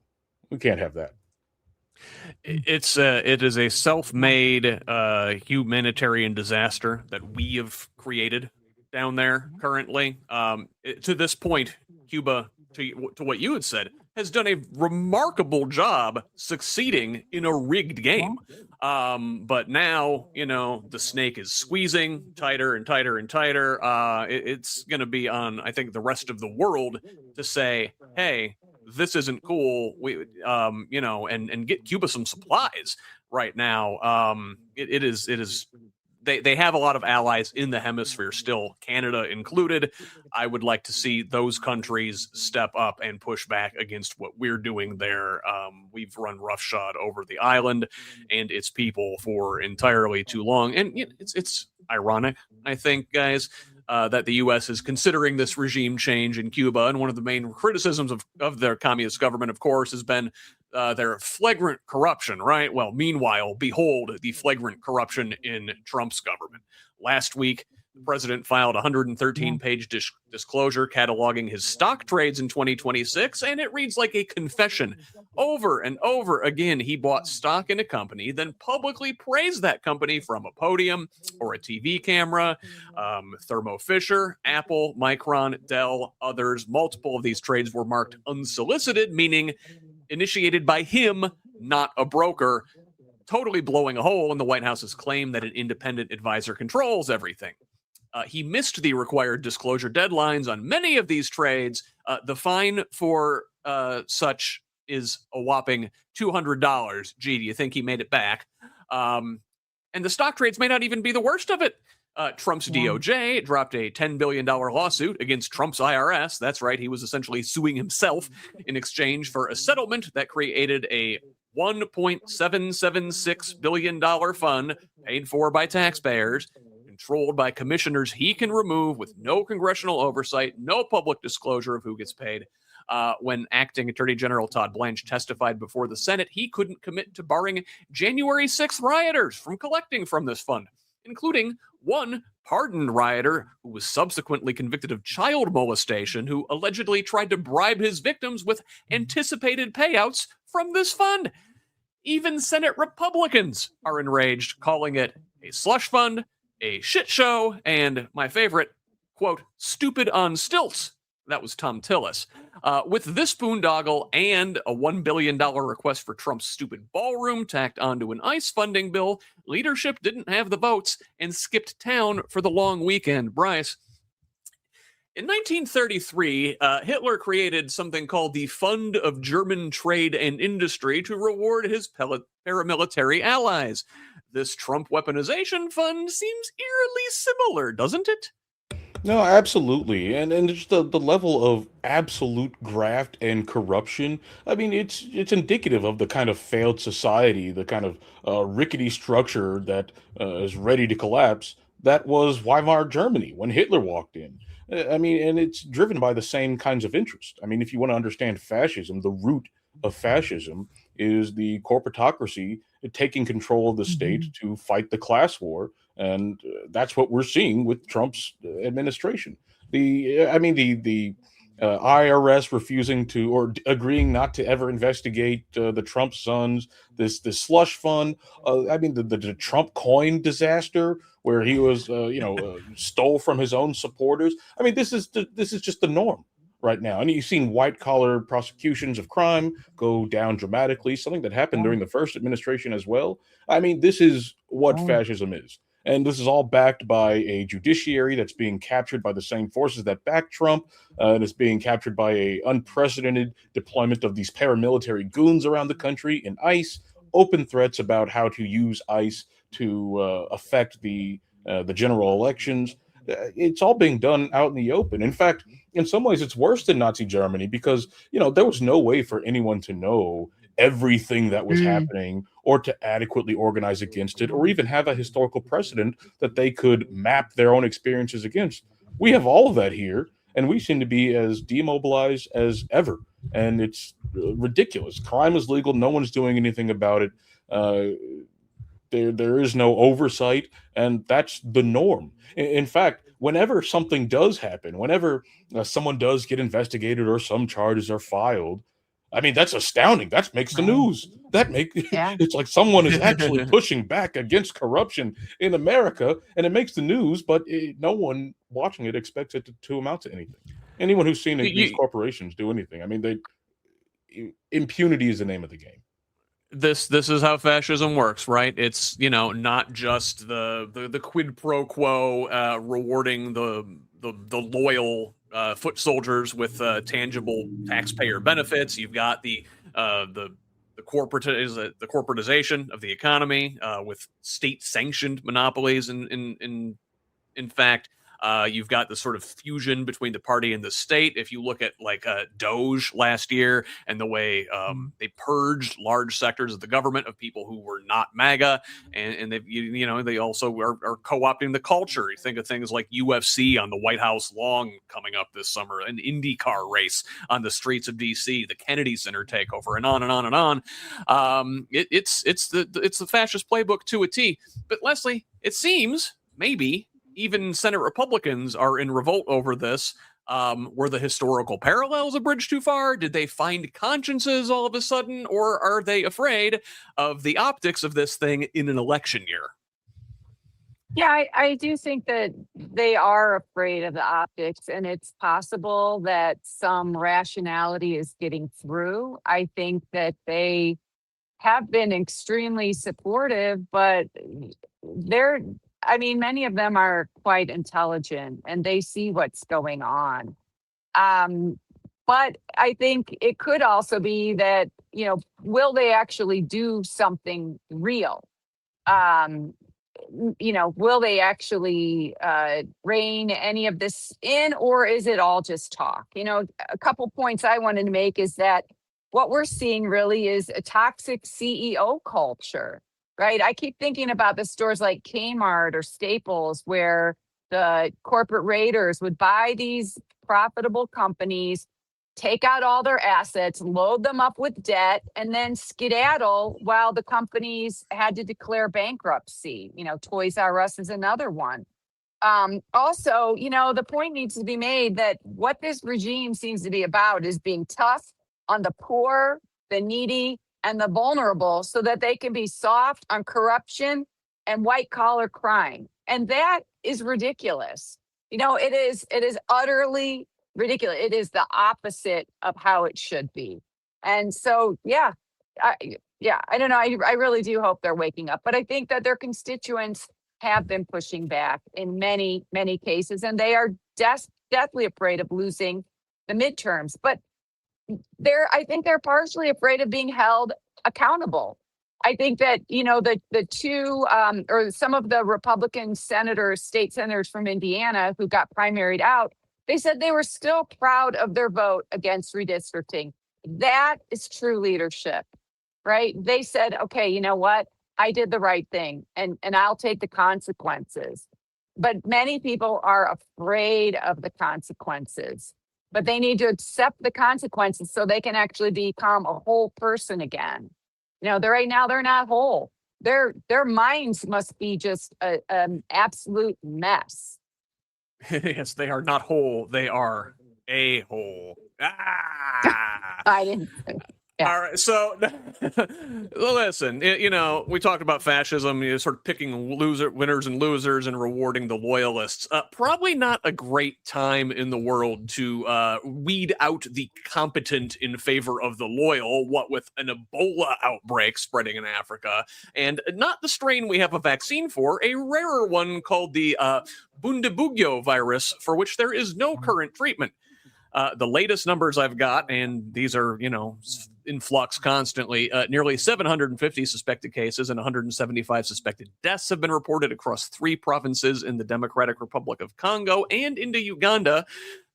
C: We can't have that.
A: It is a self-made humanitarian disaster that we have created down there currently. To this point, Cuba, to what you had said, has done a remarkable job succeeding in a rigged game. But now, the snake is squeezing tighter and tighter and tighter. It's going to be on, I think, the rest of the world to say, hey, this isn't cool. We, and get Cuba some supplies right now. It is. They have a lot of allies in the hemisphere still, Canada included. I would like to see those countries step up and push back against what we're doing there. We've run roughshod over the island and its people for entirely too long. And it's ironic, I think, guys, that the U.S. is considering this regime change in Cuba. And one of the main criticisms of their communist government, of course, has been their flagrant corruption, right? Well, meanwhile, behold the flagrant corruption in Trump's government. Last week, the president filed a 113-page disclosure cataloging his stock trades in 2026, and it reads like a confession. Over and over again, he bought stock in a company, then publicly praised that company from a podium or a TV camera. Thermo Fisher, Apple, Micron, Dell, others. Multiple of these trades were marked unsolicited, meaning initiated by him, not a broker, totally blowing a hole in the White House's claim that an independent advisor controls everything. He missed the required disclosure deadlines on many of these trades. The fine for such is a whopping $200. Gee, do you think he made it back? And the stock trades may not even be the worst of it. Trump's DOJ dropped a $10 billion lawsuit against Trump's IRS. That's right. He was essentially suing himself in exchange for a settlement that created a $1.776 billion fund paid for by taxpayers, controlled by commissioners he can remove with no congressional oversight, no public disclosure of who gets paid. When acting Attorney General Todd Blanche testified before the Senate, he couldn't commit to barring January 6th rioters from collecting from this fund, including one pardoned rioter who was subsequently convicted of child molestation, who allegedly tried to bribe his victims with anticipated payouts from this fund. Even Senate Republicans are enraged, calling it a slush fund, a shit show, and my favorite, quote, stupid on stilts. That was Tom Tillis. With this boondoggle and a $1 billion request for Trump's stupid ballroom tacked onto an ICE funding bill, leadership didn't have the votes and skipped town for the long weekend. Bryce, in 1933, Hitler created something called the Fund of German Trade and Industry to reward his paramilitary allies. This Trump weaponization fund seems eerily similar, doesn't it?
C: No, absolutely. And just the level of absolute graft and corruption. I mean, it's indicative of the kind of failed society, the kind of rickety structure that is ready to collapse. That was Weimar Germany when Hitler walked in. I mean, and it's driven by the same kinds of interest. I mean, if you want to understand fascism, the root of fascism is the corporatocracy taking control of the state to fight the class war. And that's what we're seeing with Trump's administration. The IRS refusing to or agreeing not to ever investigate the Trump sons, this slush fund. The Trump coin disaster where he was, stole from his own supporters. I mean, this is just the norm right now. And you've seen white collar prosecutions of crime go down dramatically, something that happened during the first administration as well. I mean, this is what fascism is. And this is all backed by a judiciary that's being captured by the same forces that back Trump, and it's being captured by an unprecedented deployment of these paramilitary goons around the country in ICE, open threats about how to use ICE to affect the general elections. It's all being done out in the open. In fact, in some ways, it's worse than Nazi Germany because, there was no way for anyone to know everything that was happening, or to adequately organize against it, or even have a historical precedent that they could map their own experiences against. We have all of that here, and we seem to be as demobilized as ever. And it's ridiculous. Crime is legal. No one's doing anything about it. There is no oversight, and that's the norm. In fact, whenever something does happen, whenever someone does get investigated or some charges are filed, I mean, that's astounding. That makes the news. It's like someone is actually pushing back against corruption in America, and it makes the news, but no one watching it expects it to amount to anything. Anyone who's seen these corporations do anything, I mean, impunity is the name of the game.
A: This is how fascism works, right? It's, not just the quid pro quo rewarding the loyal foot soldiers with tangible taxpayer benefits. You've got the corporatization of the economy with state-sanctioned monopolies. In fact, you've got the sort of fusion between the party and the state. If you look at Doge last year and the way they purged large sectors of the government of people who were not MAGA, and they also are co-opting the culture. You think of things like UFC on the White House lawn coming up this summer, an IndyCar race on the streets of DC, the Kennedy Center takeover, and on and on and on. It's the fascist playbook to a T. But Leslie, it seems maybe even Senate Republicans are in revolt over this. Were the historical parallels a bridge too far? Did they find consciences all of a sudden? Or are they afraid of the optics of this thing in an election year?
B: Yeah, I do think that they are afraid of the optics, and it's possible that some rationality is getting through. I think that they have been extremely supportive, but many of them are quite intelligent and they see what's going on. But I think it could also be that, will they actually do something real? Will they actually rein any of this in, or is it all just talk? A couple points I wanted to make is that what we're seeing really is a toxic CEO culture. Right. I keep thinking about the stores like Kmart or Staples, where the corporate raiders would buy these profitable companies, take out all their assets, load them up with debt, and then skedaddle while the companies had to declare bankruptcy. Toys R Us is another one. Also, the point needs to be made that what this regime seems to be about is being tough on the poor, the needy, and the vulnerable, so that they can be soft on corruption and white collar crime. And that is ridiculous. It is utterly ridiculous. It is the opposite of how it should be. And so, I don't know. I really do hope they're waking up, but I think that their constituents have been pushing back in many, many cases, and they are deathly afraid of losing the midterms. But I think they're partially afraid of being held accountable. I think that, the two or some of the Republican state senators from Indiana who got primaried out, they said they were still proud of their vote against redistricting. That is true leadership, right? They said, okay, you know what? I did the right thing, and I'll take the consequences. But many people are afraid of the consequences. But they need to accept the consequences so they can actually become a whole person again. Right now they're not whole. Their minds must be just an absolute mess.
A: Yes, they are not whole. They are a hole. Ah!
B: I didn't. Yeah.
A: All right, so listen, we talked about fascism, sort of picking winners and losers and rewarding the loyalists. Probably not a great time in the world to weed out the competent in favor of the loyal, what with an Ebola outbreak spreading in Africa, and not the strain we have a vaccine for, a rarer one called the Bundibugyo virus, for which there is no current treatment. The latest numbers I've got, and these are, in flux constantly, nearly 750 suspected cases and 175 suspected deaths have been reported across 3 provinces in the Democratic Republic of Congo and into Uganda.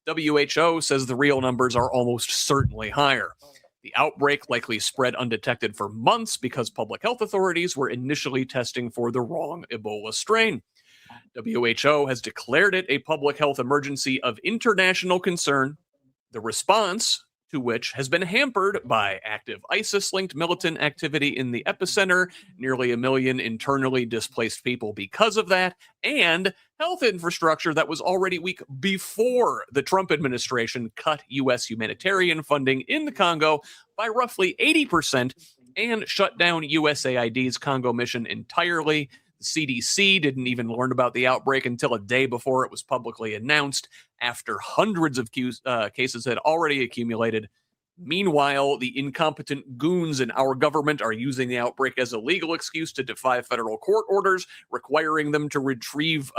A: WHO says the real numbers are almost certainly higher. The outbreak likely spread undetected for months because public health authorities were initially testing for the wrong Ebola strain. WHO has declared it a public health emergency of international concern, the response to which has been hampered by active ISIS-linked militant activity in the epicenter, nearly 1 million internally displaced people because of that, and health infrastructure that was already weak before the Trump administration cut U.S. humanitarian funding in the Congo by roughly 80% and shut down USAID's Congo mission entirely. The CDC didn't even learn about the outbreak until a day before it was publicly announced, after hundreds of cases had already accumulated. Meanwhile, the incompetent goons in our government are using the outbreak as a legal excuse to defy federal court orders, requiring them to retrieve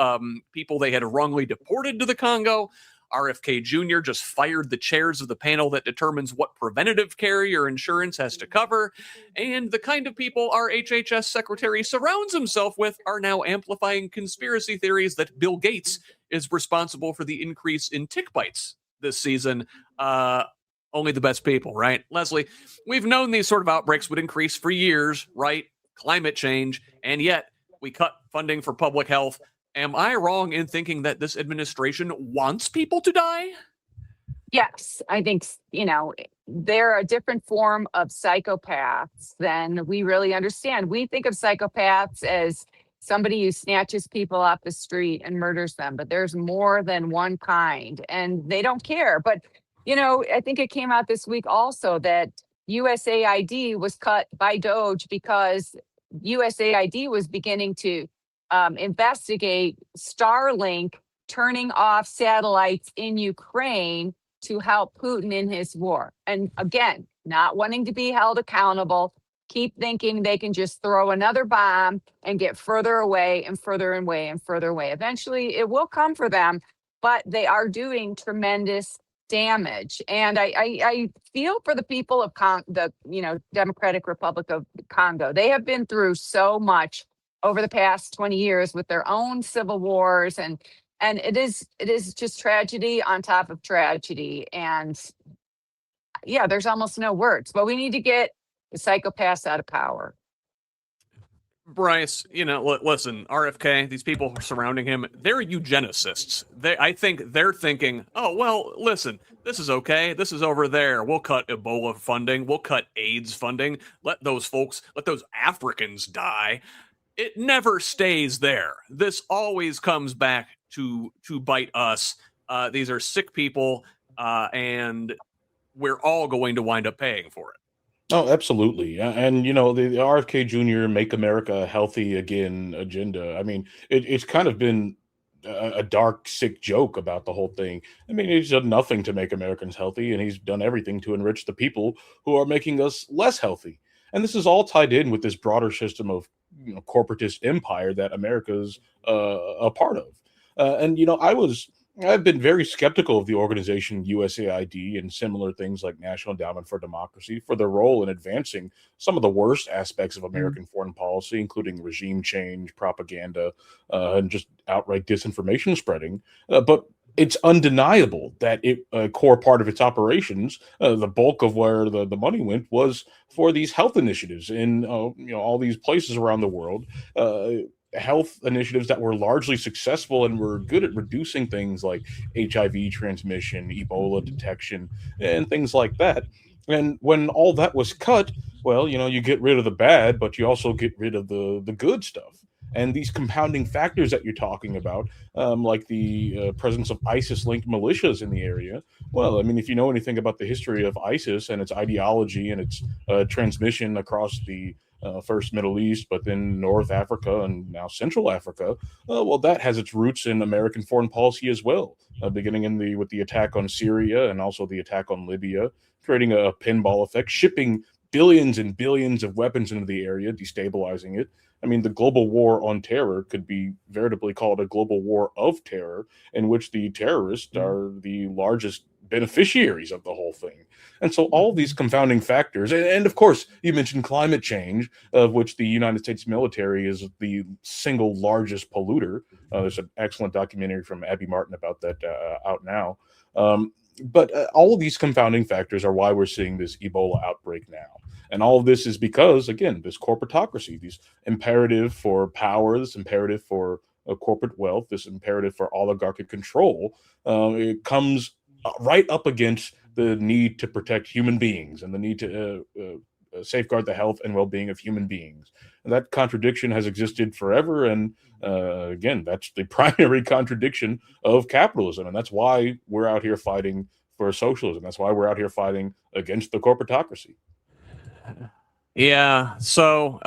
A: people they had wrongly deported to the Congo. RFK Jr. just fired the chairs of the panel that determines what preventative care your insurance has to cover. And the kind of people our HHS secretary surrounds himself with are now amplifying conspiracy theories that Bill Gates is responsible for the increase in tick bites this season. Only the best people, right? Leslie, we've known these sort of outbreaks would increase for years, right? Climate change, and yet we cut funding for public health. Am I wrong in thinking that this administration wants people to die?
B: Yes, I think, they're a different form of psychopaths than we really understand. We think of psychopaths as somebody who snatches people off the street and murders them, but there's more than one kind, and they don't care. But, I think it came out this week also that USAID was cut by DOGE because USAID was beginning to investigate Starlink turning off satellites in Ukraine to help Putin in his war. And again, not wanting to be held accountable, keep thinking they can just throw another bomb and get further away and further away and further away. Eventually, it will come for them, but they are doing tremendous damage. And I feel for the people of the Democratic Republic of Congo. They have been through so much over the past 20 years with their own civil wars, and it is just tragedy on top of tragedy. And yeah, there's almost no words, but we need to get the psychopaths out of power.
A: Bryce, listen, RFK, these people surrounding him, they're eugenicists. I think they're thinking, oh, well, listen, this is okay. This is over there. We'll cut Ebola funding. We'll cut AIDS funding. Let those Africans die. It never stays there. This always comes back to bite us. These are sick people, and we're all going to wind up paying for it.
C: Oh, absolutely. And, the RFK Jr. Make America Healthy Again agenda. I mean, it's kind of been a dark, sick joke about the whole thing. I mean, he's done nothing to make Americans healthy, and he's done everything to enrich the people who are making us less healthy. And this is all tied in with this broader system of corporatist empire that America's a part of. I've been very skeptical of the organization USAID and similar things like National Endowment for Democracy for their role in advancing some of the worst aspects of American foreign policy, including regime change, propaganda, and just outright disinformation spreading. But it's undeniable that a core part of its operations, the bulk of where the money went, was for these health initiatives in all these places around the world. Health initiatives that were largely successful and were good at reducing things like HIV transmission, Ebola detection, and things like that. And when all that was cut, well, you get rid of the bad, but you also get rid of the good stuff. And these compounding factors that you're talking about, like the presence of ISIS-linked militias in the area. Well, I mean, if you know anything about the history of ISIS and its ideology and its transmission across the first Middle East, but then North Africa and now Central Africa, well, that has its roots in American foreign policy as well, beginning with the attack on Syria and also the attack on Libya, creating a pinball effect, shipping billions and billions of weapons into the area, destabilizing it. I mean, the global war on terror could be veritably called a global war of terror, in which the terrorists are the largest beneficiaries of the whole thing. And so all these confounding factors, and of course, you mentioned climate change, of which the United States military is the single largest polluter. There's an excellent documentary from Abby Martin about that out now. But all of these confounding factors are why we're seeing this Ebola outbreak now. And all of this is because, again, this corporatocracy, this imperative for power, this imperative for corporate wealth, this imperative for oligarchic control, it comes right up against the need to protect human beings and the need to safeguard the health and well-being of human beings. And that contradiction has existed forever. And again, that's the primary contradiction of capitalism. And that's why we're out here fighting for socialism. That's why we're out here fighting against the corporatocracy.
A: Yeah. So,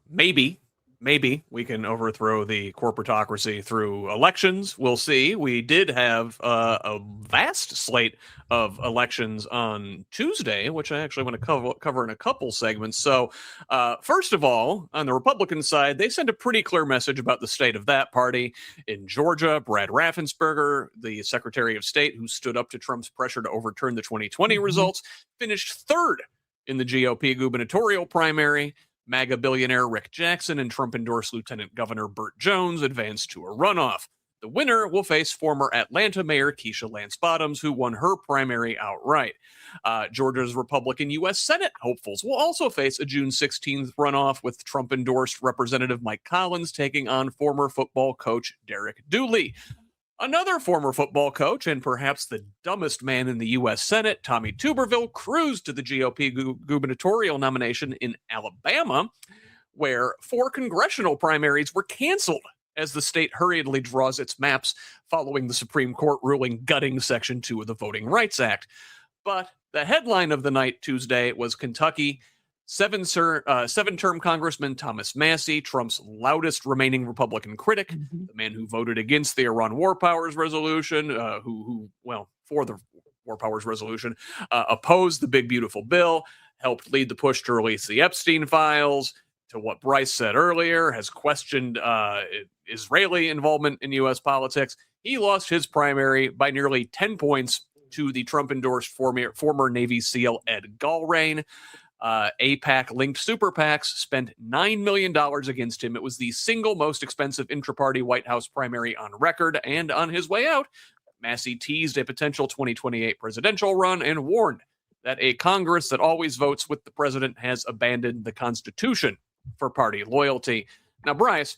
A: maybe we can overthrow the corporatocracy through elections. We'll see. We did have a vast slate of elections on Tuesday, which I actually want to cover in a couple segments. So, first of all, on the Republican side, they sent a pretty clear message about the state of that party. In Georgia, Brad Raffensperger, the Secretary of State who stood up to Trump's pressure to overturn the 2020 results, finished third in the GOP gubernatorial primary. MAGA billionaire Rick Jackson and Trump-endorsed Lieutenant Governor Burt Jones advanced to a runoff. The winner will face former Atlanta Mayor Keisha Lance Bottoms, who won her primary outright. Georgia's Republican U.S. Senate hopefuls will also face a June 16th runoff, with Trump-endorsed Representative Mike Collins taking on former football coach Derek Dooley. Another former football coach and perhaps the dumbest man in the U.S. Senate, Tommy Tuberville, cruised to the GOP gubernatorial nomination in Alabama, where 4 congressional primaries were canceled as the state hurriedly draws its maps following the Supreme Court ruling gutting Section 2 of the Voting Rights Act. But the headline of the night Tuesday was Kentucky. Seven-term Congressman Thomas Massie, Trump's loudest remaining Republican critic, the man who voted against the Iran War Powers Resolution, for the War Powers Resolution, opposed the Big Beautiful Bill, helped lead the push to release the Epstein files, to what Bryce said earlier, has questioned Israeli involvement in U.S. politics. He lost his primary by nearly 10 points to the Trump-endorsed former Navy SEAL Ed Gallrain. AIPAC-linked super PACs spent $9 million against him. It was the single most expensive intra-party White House primary on record, and on his way out, Massie teased a potential 2028 presidential run and warned that a Congress that always votes with the president has abandoned the Constitution for party loyalty. Now, Bryce,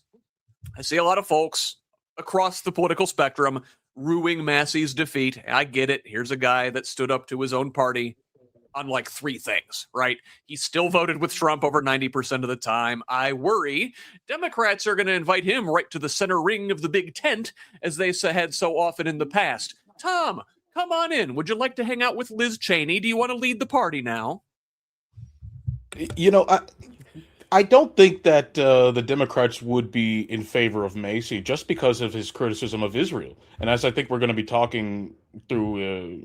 A: I see a lot of folks across the political spectrum rueing Massie's defeat. I get it. Here's a guy that stood up to his own party on like 3 things, right? He still voted with Trump over 90% of the time. I worry Democrats are going to invite him right to the center ring of the big tent, as they had so often in the past. Tom, come on in. Would you like to hang out with Liz Cheney? Do you want to lead the party now?
C: I don't think that the Democrats would be in favor of Massie just because of his criticism of Israel. And as I think we're going to be talking through,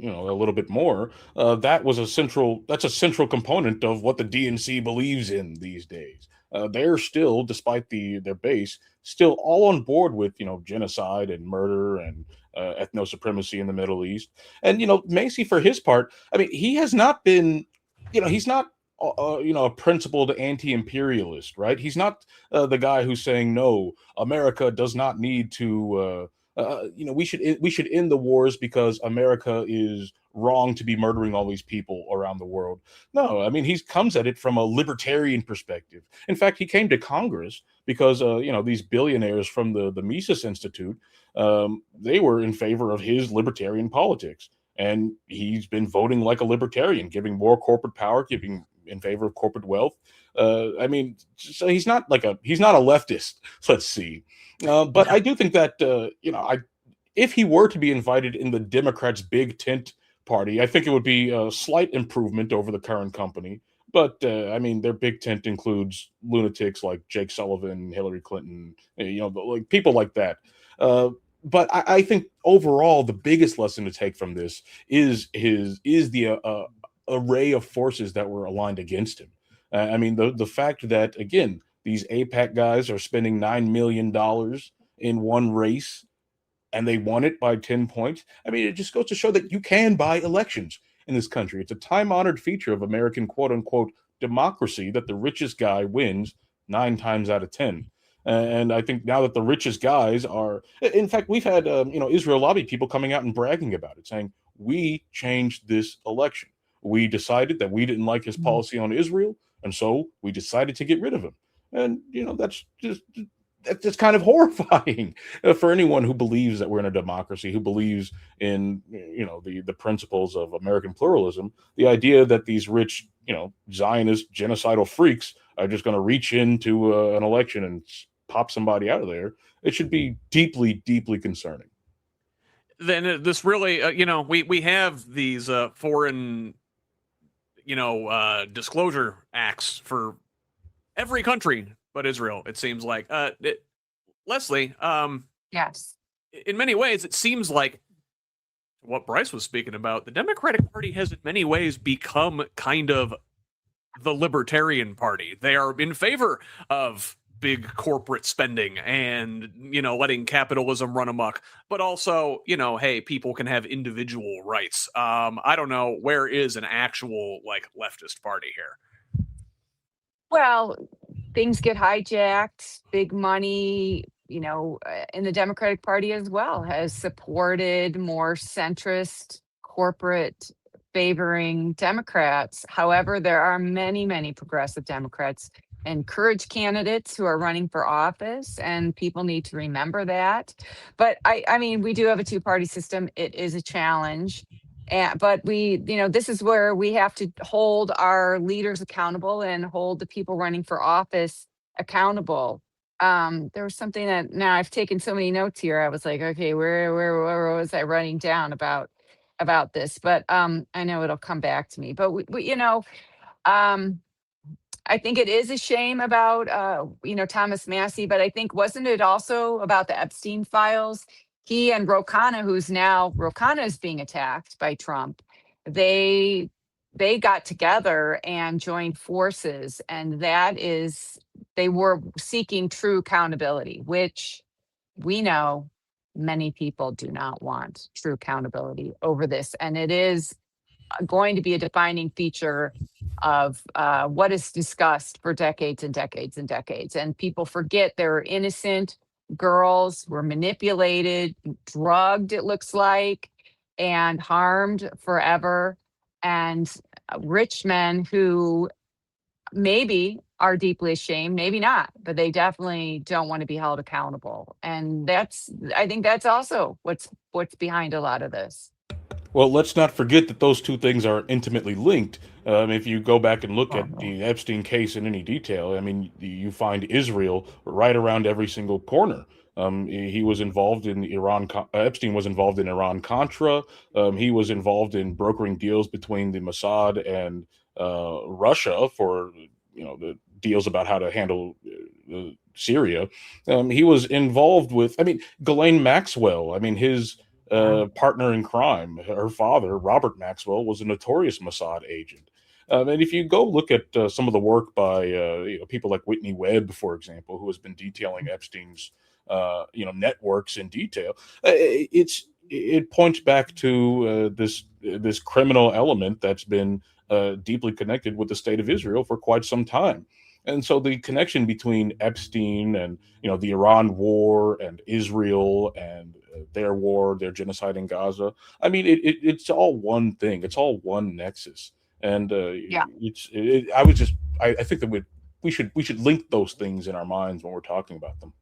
C: a little bit more, that's a central component of what the DNC believes in these days. They're still, despite their base, still all on board with, genocide and murder and ethno supremacy in the Middle East. And, Massie, for his part, I mean, he has not been, he's not a principled anti-imperialist, right? He's not the guy who's saying, no, America does not need to, we should end the wars because America is wrong to be murdering all these people around the world. No, I mean, he comes at it from a libertarian perspective. In fact, he came to Congress because, these billionaires from the Mises Institute, they were in favor of his libertarian politics. And he's been voting like a libertarian, giving more corporate power, giving in favor of corporate wealth. So he's not a leftist, let's see. But I do think that, if he were to be invited in the Democrats' big tent party, I think it would be a slight improvement over the current company. But, their big tent includes lunatics like Jake Sullivan, Hillary Clinton, like people like that. But I think overall, the biggest lesson to take from this is the array of forces that were aligned against him. The fact that, again, these AIPAC guys are spending $9 million in one race and they won it by 10 points. It just goes to show that you can buy elections in this country. It's a time-honored feature of American quote-unquote democracy that the richest guy wins 9 times out of 10. And I think now that the richest guys are, in fact, we've had, Israel lobby people coming out and bragging about it, saying, we changed this election. We decided that we didn't like his policy on Israel, and so we decided to get rid of him. And that's kind of horrifying for anyone who believes that we're in a democracy, who believes in the principles of American pluralism. The idea that these rich Zionist genocidal freaks are just going to reach into an election and pop somebody out of there, it should be deeply, deeply concerning.
A: Then this really, we have these foreign, disclosure acts for every country but Israel, it seems like. Leslie,
B: Yes.
A: in many ways, it seems like what Bryce was speaking about, the Democratic Party has in many ways become kind of the Libertarian Party. They are in favor of big corporate spending and, letting capitalism run amok, but also, hey, people can have individual rights. I don't know, where is an actual leftist party here?
B: Well, things get hijacked. Big money, in the Democratic Party as well, has supported more centrist corporate favoring Democrats. However, there are many, many progressive Democrats and courage candidates who are running for office, and people need to remember that. But I mean, we do have a two-party system. It is a challenge. But this is where we have to hold our leaders accountable and hold the people running for office accountable. There was something that now I've taken so many notes here. I was like, okay, where was I writing down about this? But I know it'll come back to me. But I think it is a shame about Thomas Massie, but I think wasn't it also about the Epstein files? He and Rokana is being attacked by Trump. They got together and joined forces, and they were seeking true accountability, which we know many people do not want true accountability over this. And it is going to be a defining feature of what is discussed for decades and decades and decades. And people forget there are innocent girls were manipulated, drugged, it looks like, and harmed forever. And rich men who maybe are deeply ashamed, maybe not, but they definitely don't want to be held accountable. And I think that's also what's behind a lot of this.
C: Well, let's not forget that those two things are intimately linked. If you go back and look at the Epstein case in any detail, I mean, you find Israel right around every single corner. He was involved in Epstein was involved in Iran-Contra. He was involved in brokering deals between the Mossad and Russia for, the deals about how to handle Syria. He was involved with, Ghislaine Maxwell. His partner in crime, her father, Robert Maxwell, was a notorious Mossad agent. And if you go look at some of the work by people like Whitney Webb, for example, who has been detailing Epstein's networks in detail, it points back to this criminal element that's been deeply connected with the state of Israel for quite some time. And so the connection between Epstein and the Iran war and Israel and their war, their genocide in Gaza, it's all one thing. It's all one nexus. And I think that we should link those things in our minds when we're talking about them.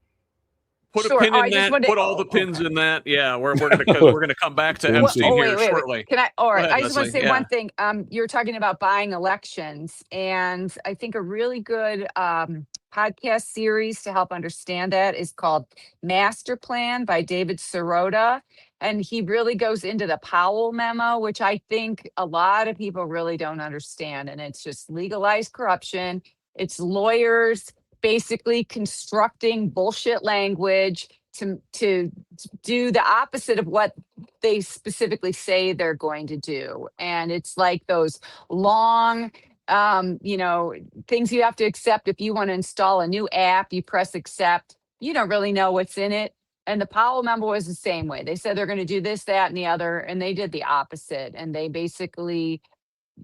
A: Put a pin in that. Put all the pins in that. Yeah, we're gonna come back to Epstein here shortly.
B: Can I? All right.
A: Ahead,
B: I just want to
A: Leslie.
B: say one thing. You're talking about buying elections, and I think a really good podcast series to help understand that is called Master Plan by David Sirota, and he really goes into the Powell memo, which I think a lot of people really don't understand, and it's just legalized corruption. It's lawyers basically constructing bullshit language to do the opposite of what they specifically say they're going to do. And it's like those long, things you have to accept. If you want to install a new app, you press accept. You don't really know what's in it. And the Powell memo was the same way. They said they're going to do this, that, and the other, and they did the opposite. And they basically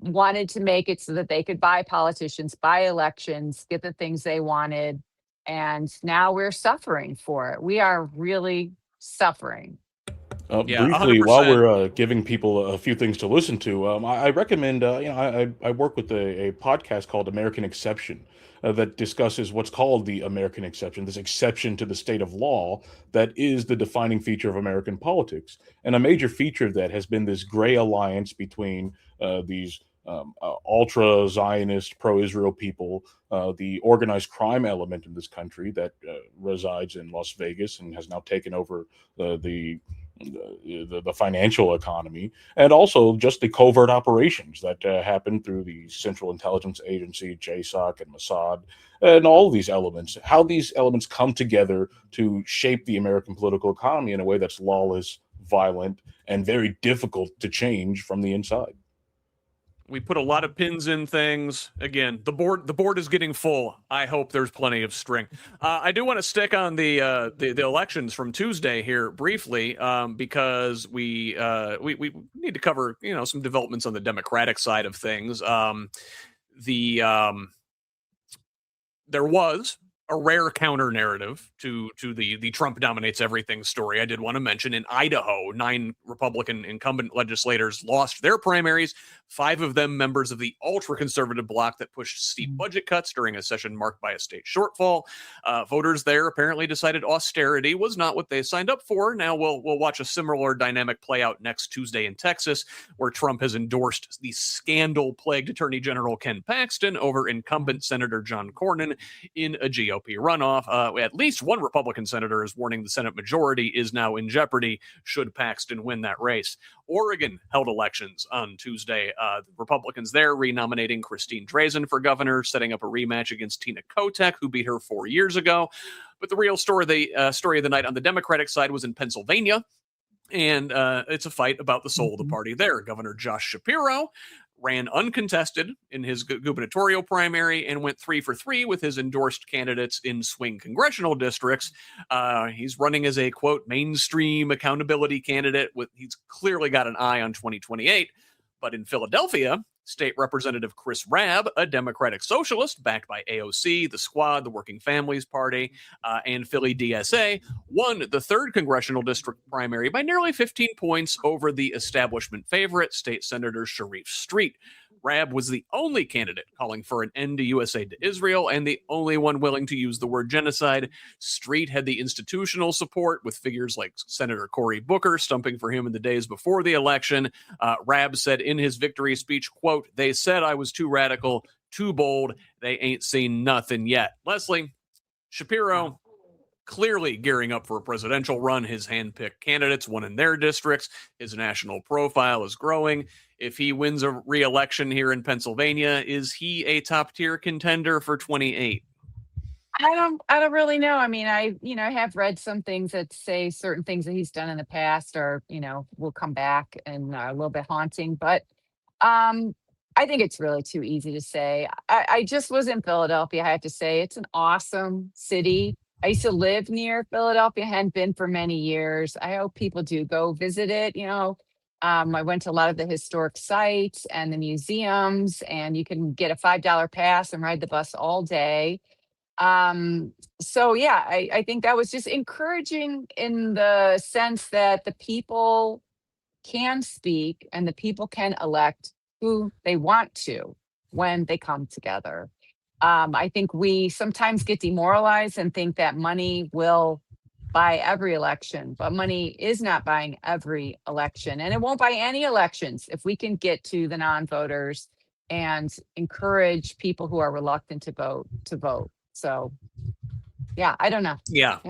B: wanted to make it so that they could buy politicians, buy elections, get the things they wanted. And now we're suffering for it. We are really suffering.
A: Yeah,
C: Briefly, while
A: 100%.
C: we're giving people a few things to listen to, I recommend, I work with a podcast called American Exception that discusses what's called the American Exception, this exception to the state of law that is the defining feature of American politics. And a major feature of that has been this gray alliance between these ultra Zionist, pro Israel people, the organized crime element in this country that resides in Las Vegas and has now taken over the financial economy, and also just the covert operations that happen through the Central Intelligence Agency, JSOC, and Mossad, and all of these elements, how these elements come together to shape the American political economy in a way that's lawless, violent, and very difficult to change from the inside.
A: We put a lot of pins in things. Again, the board is getting full. I hope there's plenty of string. I do want to stick on the elections from Tuesday here briefly, because we need to cover some developments on the Democratic side of things. There was a rare counter narrative to the Trump dominates everything story. I did want to mention in Idaho, 9 Republican incumbent legislators lost their primaries. 5 of them members of the ultra-conservative bloc that pushed steep budget cuts during a session marked by a state shortfall. Voters there apparently decided austerity was not what they signed up for. Now we'll watch a similar dynamic play out next Tuesday in Texas, where Trump has endorsed the scandal-plagued Attorney General Ken Paxton over incumbent Senator John Cornyn in a GOP runoff. At least one Republican senator is warning the Senate majority is now in jeopardy should Paxton win that race. Oregon held elections on Tuesday. Republicans there renominating Christine Drazan for governor, setting up a rematch against Tina Kotek, who beat her 4 years ago. But the real story, story of the night on the Democratic side was in Pennsylvania. And it's a fight about the soul of the party there. Governor Josh Shapiro ran uncontested in his gubernatorial primary and went 3 for 3 with his endorsed candidates in swing congressional districts. He's running as a, quote, mainstream accountability candidate. He's clearly got an eye on 2028. But in Philadelphia, State Representative Chris Rabb, a Democratic socialist backed by AOC, the Squad, the Working Families Party, and Philly DSA, won the 3rd congressional district primary by nearly 15 points over the establishment favorite, State Senator Sharif Street. Rabb was the only candidate calling for an end to U.S. aid to Israel and the only one willing to use the word genocide. Street had the institutional support with figures like Senator Cory Booker stumping for him in the days before the election. Rabb said in his victory speech, quote, "They said I was too radical, too bold. They ain't seen nothing yet." Leslie, Shapiro clearly gearing up for a presidential run. His handpicked candidates won in their districts. His national profile is growing. If he wins a re-election here in Pennsylvania, is he a top-tier contender for 28?
B: I don't really know. I mean, I have read some things that say certain things that he's done in the past are, will come back and are a little bit haunting. But I think it's really too easy to say. I just was in Philadelphia. I have to say it's an awesome city. I used to live near Philadelphia, hadn't been for many years. I hope people do go visit it. I went to a lot of the historic sites and the museums, and you can get a $5 pass and ride the bus all day. So yeah, I think that was just encouraging in the sense that the people can speak and the people can elect who they want to when they come together. I think we sometimes get demoralized and think that money will buy every election, but money is not buying every election, and it won't buy any elections if we can get to the non-voters and encourage people who are reluctant to vote. So yeah, I don't know.
A: Yeah.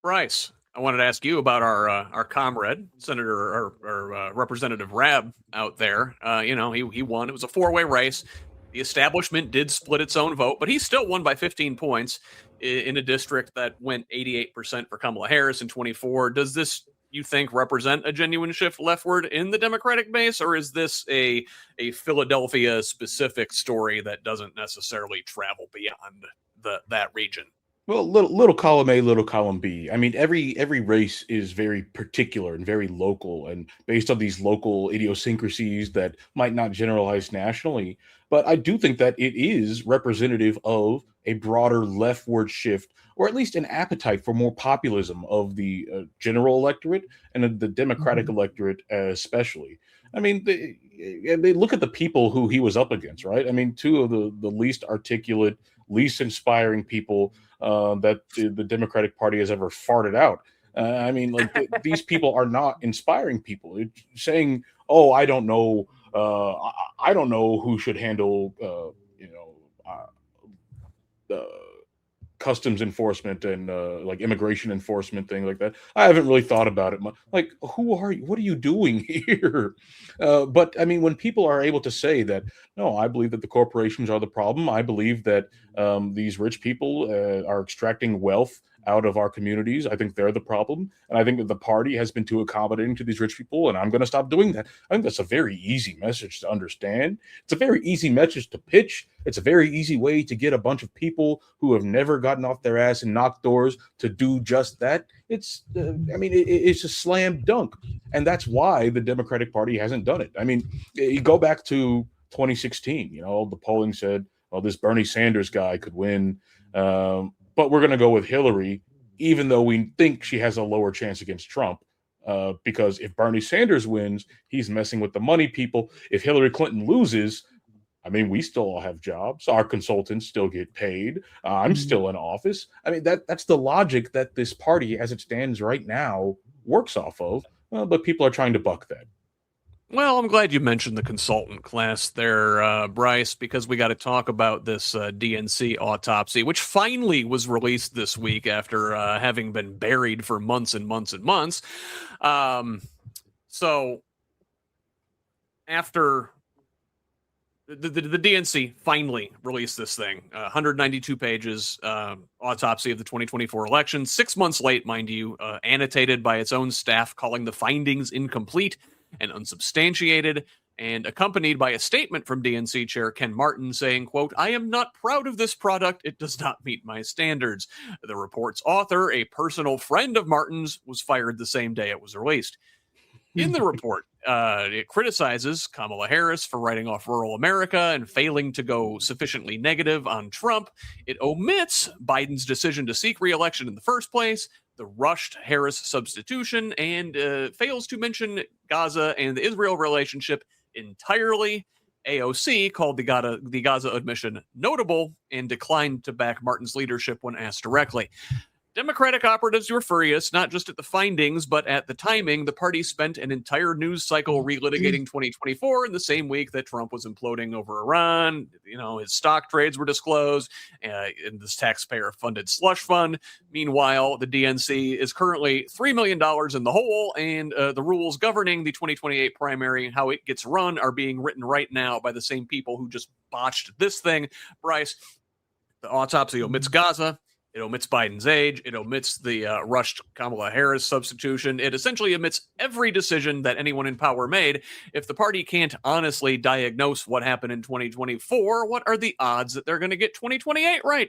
A: Bryce, I wanted to ask you about our comrade, Senator or Representative Rabb out there. He won. It was a 4-way race. The establishment did split its own vote, but he still won by 15 points in a district that went 88% for Kamala Harris in 24. Does this, you think, represent a genuine shift leftward in the Democratic base, or is this a Philadelphia-specific story that doesn't necessarily travel beyond that region?
C: Well, little column A, little column B. I mean, every race is very particular and very local and based on these local idiosyncrasies that might not generalize nationally. But I do think that it is representative of a broader leftward shift, or at least an appetite for more populism of the general electorate and the Democratic electorate especially. I mean, they look at the people who he was up against, right? I mean, two of the least articulate, least inspiring people that the Democratic Party has ever farted out. I mean, like these people are not inspiring people. It's saying, "Oh, I don't know. I don't know who should handle, customs enforcement and like immigration enforcement, thing like that. I haven't really thought about it much. Like, who are you? What are you doing here?" But I mean, when people are able to say that, no, I believe that the corporations are the problem. I believe that these rich people are extracting wealth out of our communities. I think they're the problem. And I think that the party has been too accommodating to these rich people, and I'm going to stop doing that. I think that's a very easy message to understand. It's a very easy message to pitch. It's a very easy way to get a bunch of people who have never gotten off their ass and knocked doors to do just that. It's, it's a slam dunk. And that's why the Democratic Party hasn't done it. I mean, you go back to 2016, the polling said, well, this Bernie Sanders guy could win. But we're going to go with Hillary, even though we think she has a lower chance against Trump, because if Bernie Sanders wins, he's messing with the money people. If Hillary Clinton loses, I mean, we still all have jobs. Our consultants still get paid. I'm still in office. I mean, that's the logic that this party, as it stands right now, works off of. But people are trying to buck that.
A: Well, I'm glad you mentioned the consultant class there, Bryce, because we got to talk about this DNC autopsy, which finally was released this week after having been buried for months and months and months. So after the DNC finally released this thing, 192 pages, autopsy of the 2024 election, 6 months late, mind you, annotated by its own staff, calling the findings incomplete and unsubstantiated, and accompanied by a statement from DNC Chair Ken Martin saying, quote, "I am not proud of this product. It does not meet my standards." The report's author, a personal friend of Martin's, was fired the same day it was released. In the report, it criticizes Kamala Harris for writing off rural America and failing to go sufficiently negative on Trump. It omits Biden's decision to seek re-election in the first place, the rushed Harris substitution, and fails to mention Gaza and the Israel relationship entirely. AOC called the Gaza admission notable and declined to back Martin's leadership when asked directly. Democratic operatives were furious, not just at the findings, but at the timing. The party spent an entire news cycle relitigating 2024 in the same week that Trump was imploding over Iran. His stock trades were disclosed in this taxpayer-funded slush fund. Meanwhile, the DNC is currently $3 million in the hole, and the rules governing the 2028 primary and how it gets run are being written right now by the same people who just botched this thing. Bryce, the autopsy omits Gaza. It omits Biden's age. It omits the rushed Kamala Harris substitution. It essentially omits every decision that anyone in power made. If the party can't honestly diagnose what happened in 2024, what are the odds that they're going to get 2028 right?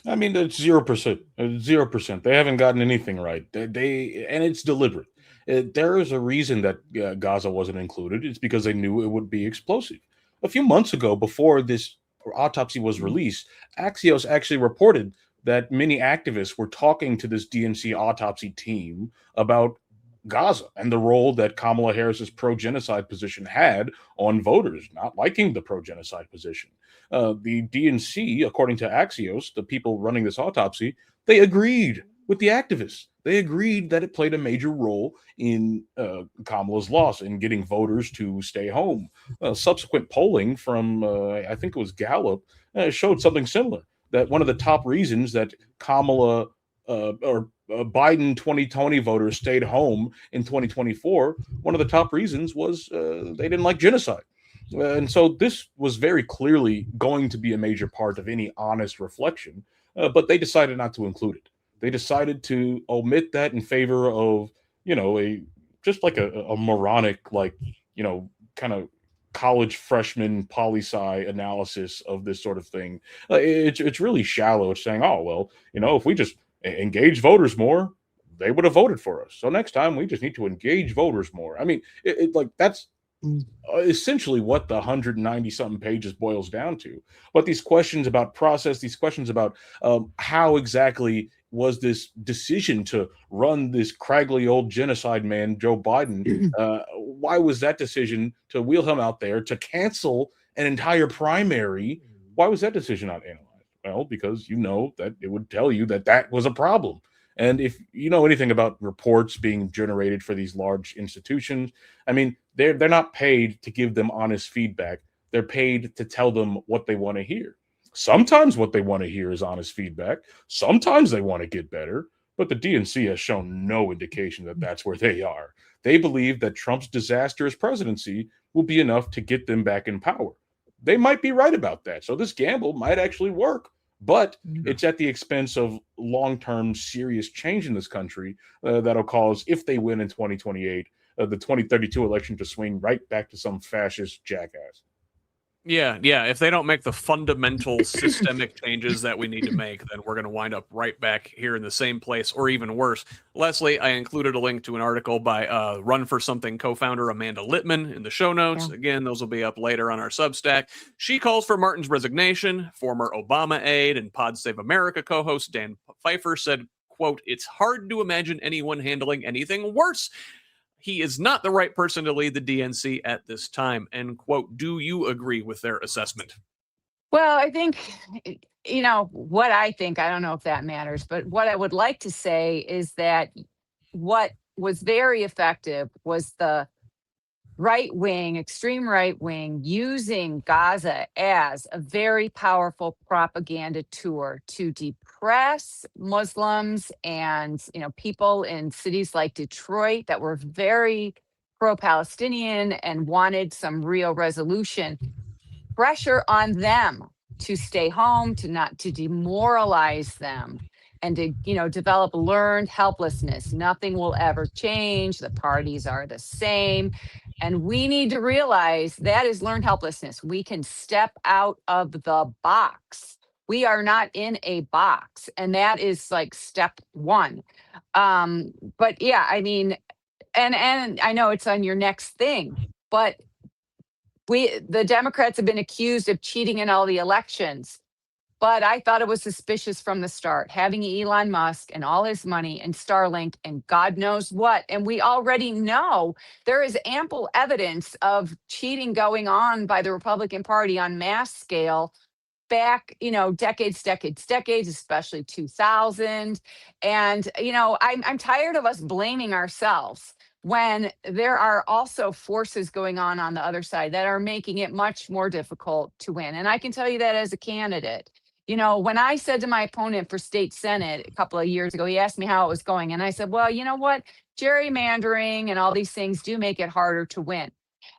C: I mean, it's 0%. 0%. They haven't gotten anything right. And it's deliberate. There is a reason that Gaza wasn't included. It's because they knew it would be explosive. A few months ago, before this autopsy was released, Axios actually reported that many activists were talking to this DNC autopsy team about Gaza and the role that Kamala Harris's pro-genocide position had on voters not liking the pro-genocide position. The DNC, according to Axios, the people running this autopsy, they agreed with the activists. They agreed that it played a major role in Kamala's loss in getting voters to stay home. Subsequent polling from, I think it was Gallup, showed something similar. That one of the top reasons that Kamala or Biden 2020 voters stayed home in 2024, one of the top reasons was they didn't like genocide. And so this was very clearly going to be a major part of any honest reflection, but they decided not to include it. They decided to omit that in favor of, just like a moronic, kind of college freshman poli-sci analysis of this sort of thing. It's really shallow. It's saying, oh, well, if we just engage voters more, they would have voted for us. So next time we just need to engage voters more. I mean, that's essentially what the 190 something pages boils down to. But these questions about process, these questions about how exactly was this decision to run this craggly old genocide man, Joe Biden, why was that decision to wheel him out there to cancel an entire primary? Why was that decision not analyzed? Well, because you know that it would tell you that that was a problem. And if you know anything about reports being generated for these large institutions, I mean, they're not paid to give them honest feedback. They're paid to tell them what they want to hear. Sometimes what they want to hear is honest feedback. Sometimes they want to get better. But the DNC has shown no indication that that's where they are. They believe that Trump's disastrous presidency will be enough to get them back in power. They might be right about that. So this gamble might actually work. But it's at the expense of long-term serious change in this country that'll cause, if they win in 2028, the 2032 election to swing right back to some fascist jackass.
A: Yeah. If they don't make the fundamental systemic changes that we need to make, then we're going to wind up right back here in the same place, or even worse. Leslie, I included a link to an article by Run for Something co-founder Amanda Littman in the show notes. Yeah. Again, those will be up later on our Substack. She calls for Martin's resignation. Former Obama aide and Pod Save America co-host Dan Pfeiffer said, quote, "It's hard to imagine anyone handling anything worse. He is not the right person to lead the DNC at this time," end quote. Do you agree with their assessment?
B: Well, I think, what I think, I don't know if that matters, but what I would like to say is that what was very effective was the right wing, extreme right wing, using Gaza as a very powerful propaganda tour to depress Muslims and, people in cities like Detroit that were very pro-Palestinian and wanted some real resolution. Pressure on them to stay home, to demoralize them, and to, develop learned helplessness. Nothing will ever change. The parties are the same. And we need to realize that is learned helplessness. We can step out of the box. We are not in a box. And that is like step one. But yeah, I mean, and I know it's on your next thing, but the Democrats have been accused of cheating in all the elections. But I thought it was suspicious from the start, having Elon Musk and all his money and Starlink and God knows what. And we already know there is ample evidence of cheating going on by the Republican Party on mass scale back, decades, especially 2000. And, I'm tired of us blaming ourselves when there are also forces going on the other side that are making it much more difficult to win. And I can tell you that as a candidate. When I said to my opponent for state senate a couple of years ago, he asked me how it was going. And I said, well, you know what? Gerrymandering and all these things do make it harder to win.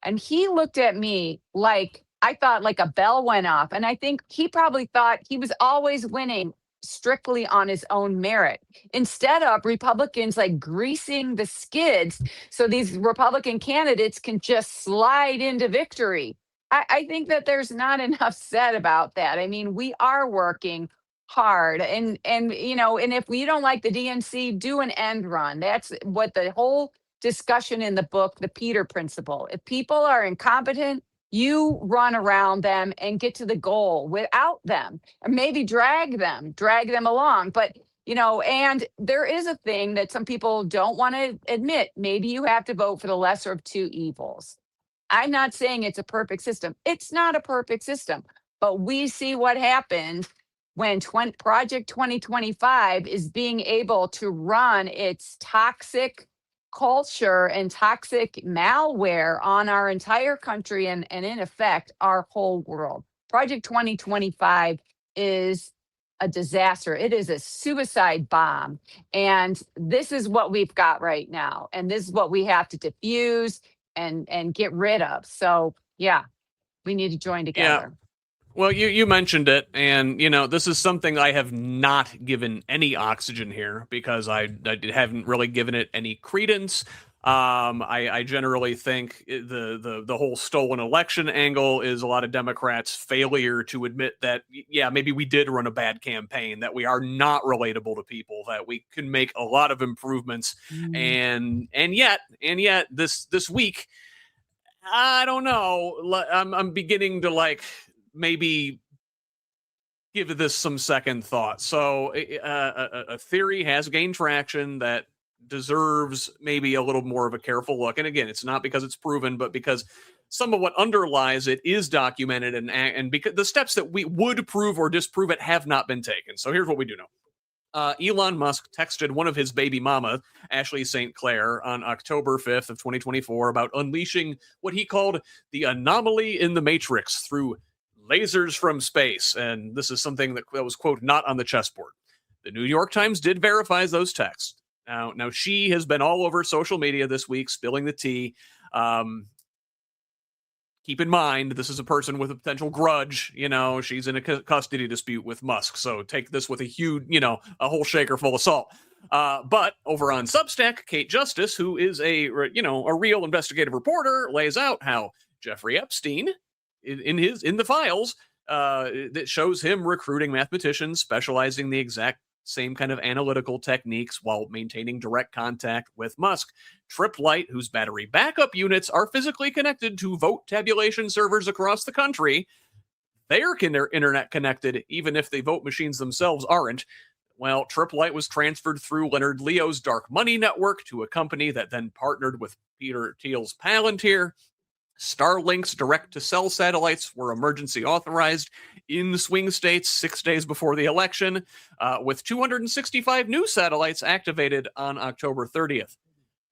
B: And he looked at me like, I thought like a bell went off. And I think he probably thought he was always winning strictly on his own merit, instead of Republicans like greasing the skids so these Republican candidates can just slide into victory. I think that there's not enough said about that. I mean, we are working hard, and if we don't like the DNC, do an end run. That's what the whole discussion in the book, the Peter Principle. If people are incompetent, you run around them and get to the goal without them, and maybe drag them along. But and there is a thing that some people don't want to admit. Maybe you have to vote for the lesser of two evils. I'm not saying it's a perfect system. It's not a perfect system, but we see what happens when Project 2025 is being able to run its toxic culture and toxic malware on our entire country and in effect, our whole world. Project 2025 is a disaster. It is a suicide bomb. And this is what we've got right now. And this is what we have to diffuse and get rid of. So yeah, we need to join together.
A: Yeah. Well, you mentioned it, and this is something I have not given any oxygen here because I haven't really given it any credence. I generally think the whole stolen election angle is a lot of Democrats' failure to admit that, yeah, maybe we did run a bad campaign, that we are not relatable to people, that we can make a lot of improvements. And yet this week, I don't know. I'm beginning to like maybe give this some second thought. So a theory has gained traction that deserves maybe a little more of a careful look. And again, it's not because it's proven, but because some of what underlies it is documented, and because the steps that we would prove or disprove it have not been taken. So here's what we do know. Elon Musk texted one of his baby mama, Ashley St. Clair, on October 5th of 2024 about unleashing what he called the anomaly in the matrix through lasers from space. And this is something that was, quote, not on the chessboard. The New York Times did verify those texts. Now she has been all over social media this week, spilling the tea. Keep in mind, this is a person with a potential grudge. She's in a custody dispute with Musk. So take this with a huge, a whole shaker full of salt. But over on Substack, Kate Justice, who is a real investigative reporter, lays out how Jeffrey Epstein, in the files, that shows him recruiting mathematicians specializing the exact same kind of analytical techniques while maintaining direct contact with Musk. Tripp Lite, whose battery backup units are physically connected to vote tabulation servers across the country, they're internet connected, even if the vote machines themselves aren't. Well, Tripp Lite was transferred through Leonard Leo's dark money network to a company that then partnered with Peter Thiel's Palantir. Starlink's direct-to-cell satellites were emergency authorized in swing states 6 days before the election, with 265 new satellites activated on October 30th.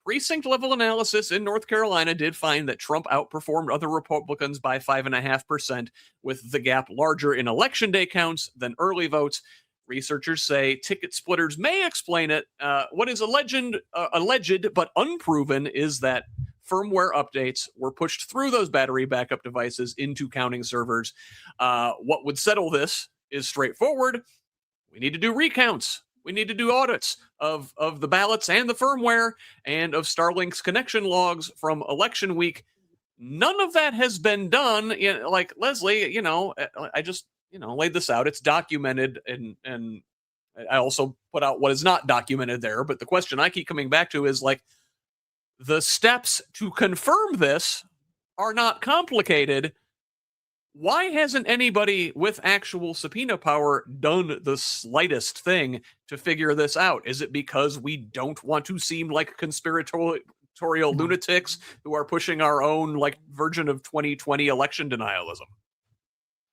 A: Precinct-level analysis in North Carolina did find that Trump outperformed other Republicans by 5.5%, with the gap larger in election day counts than early votes. Researchers say ticket splitters may explain it. What is alleged but unproven is that firmware updates were pushed through those battery backup devices into counting servers. What would settle this is straightforward. We need to do recounts. We need to do audits of the ballots and the firmware and of Starlink's connection logs from election week. None of that has been done. Like Leslie, I just laid this out. It's documented, and I also put out what is not documented there. But the question I keep coming back to is like, the steps to confirm this are not complicated. Why hasn't anybody with actual subpoena power done the slightest thing to figure this out? Is it because we don't want to seem like conspiratorial lunatics who are pushing our own version of 2020 election denialism?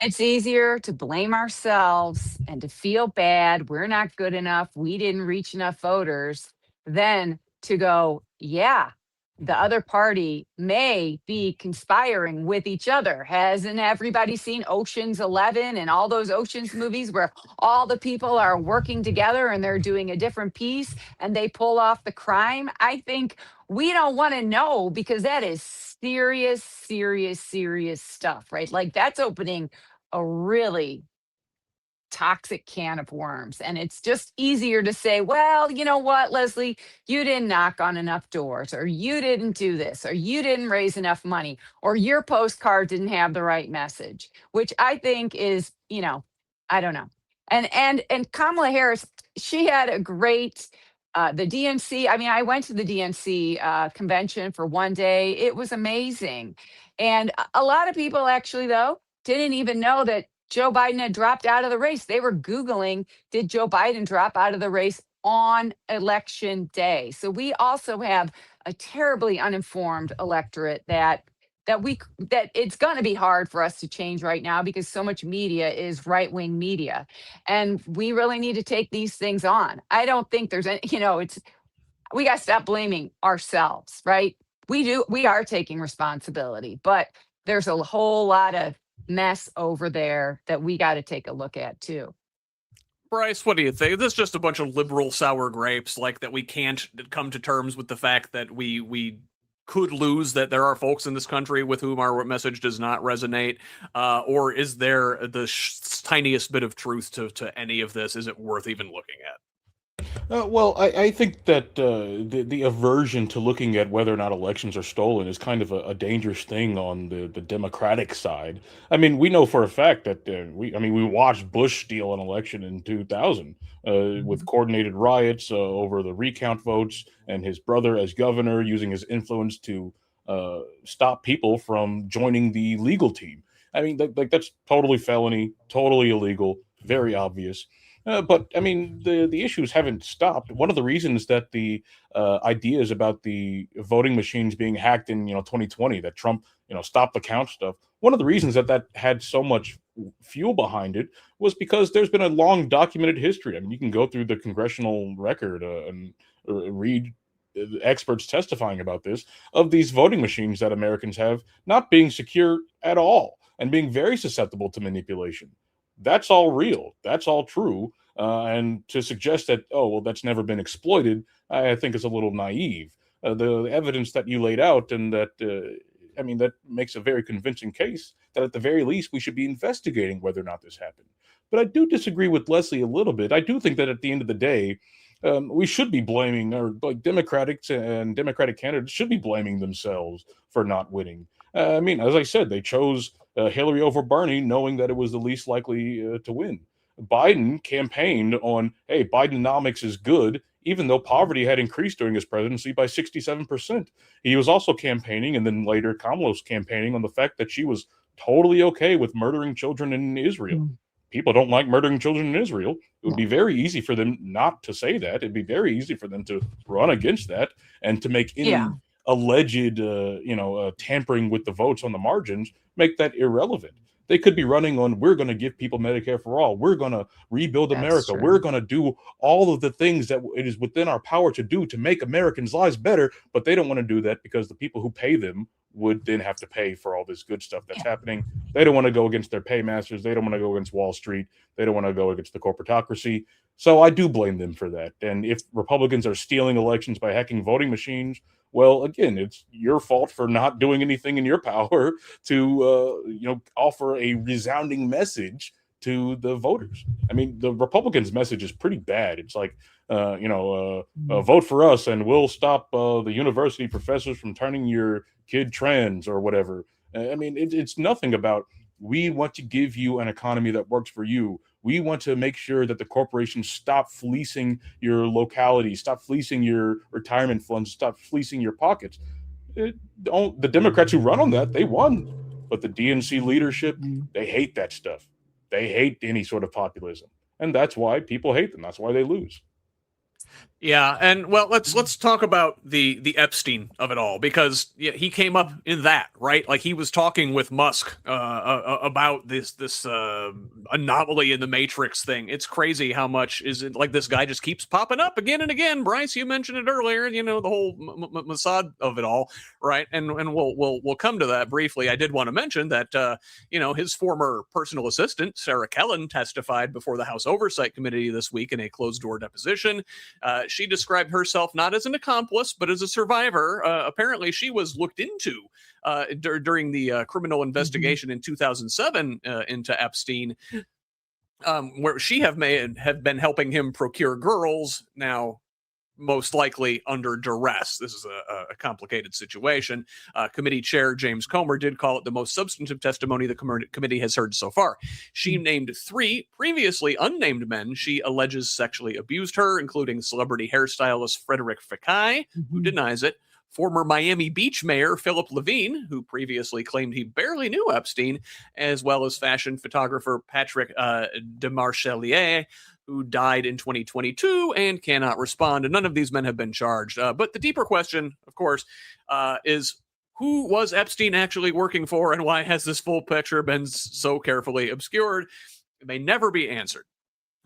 B: It's easier to blame ourselves and to feel bad. We're not good enough. We didn't reach enough voters than to go, yeah, the other party may be conspiring with each other. Hasn't everybody seen Ocean's 11 and all those Ocean's movies where all the people are working together and they're doing a different piece and they pull off the crime? I think we don't want to know, because that is serious, serious, serious stuff, right? Like, that's opening a really toxic can of worms. And it's just easier to say, well, you know what, Leslie, you didn't knock on enough doors, or you didn't do this, or you didn't raise enough money, or your postcard didn't have the right message, which I think is, I don't know. And Kamala Harris, she had a great the DNC. I mean, I went to the DNC convention for one day. It was amazing. And a lot of people actually, though, didn't even know that Joe Biden had dropped out of the race. They were Googling, did Joe Biden drop out of the race on election day? So we also have a terribly uninformed electorate that it's going to be hard for us to change right now, because so much media is right-wing media. And we really need to take these things on. I don't think there's any, we got to stop blaming ourselves, right? We are taking responsibility, but there's a whole lot of mess over there that we got to take a look at too.
A: Bryce, what do you think? This is just a bunch of liberal sour grapes, like that we can't come to terms with the fact that we could lose, that there are folks in this country with whom our message does not resonate, or is there the tiniest bit of truth to any of this? Is it worth even looking at?
C: Well, I think that the aversion to looking at whether or not elections are stolen is kind of a dangerous thing on the Democratic side. I mean, we know for a fact that we watched Bush steal an election in 2000 with coordinated riots over the recount votes, and his brother as governor using his influence to stop people from joining the legal team. I mean, that's totally felony, totally illegal, very obvious. But I mean, the issues haven't stopped. One of the reasons that the ideas about the voting machines being hacked in 2020, that Trump stopped the count stuff. One of the reasons that had so much fuel behind it was because there's been a long documented history. I mean, you can go through the congressional record and read experts testifying about this, of these voting machines that Americans have not being secure at all and being very susceptible to manipulation. That's all real. That's all true. And to suggest that, oh, well, that's never been exploited, I think is a little naive. The evidence that you laid out, and that, that makes a very convincing case that at the very least we should be investigating whether or not this happened. But I do disagree with Leslie a little bit. I do think that at the end of the day, we should be blaming, or like Democratic candidates should be blaming themselves for not winning. I mean, as I said, they chose Hillary over Bernie, knowing that it was the least likely to win. Biden campaigned on, hey, Bidenomics is good, even though poverty had increased during his presidency by 67%. He was also campaigning, and then later Kamala was campaigning on the fact that she was totally okay with murdering children in Israel. Mm. People don't like murdering children in Israel. It would be very easy for them not to say that. It'd be very easy for them to run against that and to make any alleged, tampering with the votes on the margins, make that irrelevant. They could be running on, we're going to give people Medicare for all. We're going to rebuild America. We're going to do all of the things that it is within our power to do to make Americans' lives better. But they don't want to do that because the people who pay them would then have to pay for all this good stuff that's happening. They don't want to go against their paymasters. They don't want to go against Wall Street. They don't want to go against the corporatocracy. So I do blame them for that. And if Republicans are stealing elections by hacking voting machines, well, again, it's your fault for not doing anything in your power to, offer a resounding message to the voters. I mean, the Republicans' message is pretty bad. It's like, vote for us and we'll stop the university professors from turning your kid trans or whatever. I mean, it's nothing about, we want to give you an economy that works for you. We want to make sure that the corporations stop fleecing your locality, stop fleecing your retirement funds, stop fleecing your pockets. The Democrats who run on that, they won. But the DNC leadership, they hate that stuff. They hate any sort of populism. And that's why people hate them. That's why they lose.
A: Yeah, and well, let's talk about the Epstein of it all, because he came up in that, right? Like, he was talking with Musk about this anomaly in the Matrix thing. It's crazy how much is it, like, this guy just keeps popping up again and again. Bryce, you mentioned it earlier, the whole Mossad of it all, right? And we'll come to that briefly. I did want to mention that his former personal assistant Sarah Kellen testified before the House Oversight Committee this week in a closed-door deposition. She described herself not as an accomplice, but as a survivor. Apparently, she was looked into during the criminal investigation in 2007 into Epstein, where she have been helping him procure girls, now most likely under duress. This is a complicated situation. Committee Chair James Comer did call it the most substantive testimony the committee has heard so far. She named 3 previously unnamed men she alleges sexually abused her, including celebrity hairstylist Frederick Fekkai, who denies it, former Miami Beach mayor Philip Levine, who previously claimed he barely knew Epstein, as well as fashion photographer Patrick Demarchelier, who died in 2022 and cannot respond. And none of these men have been charged. But the deeper question, of course, is who was Epstein actually working for, and why has this full picture been so carefully obscured? It may never be answered.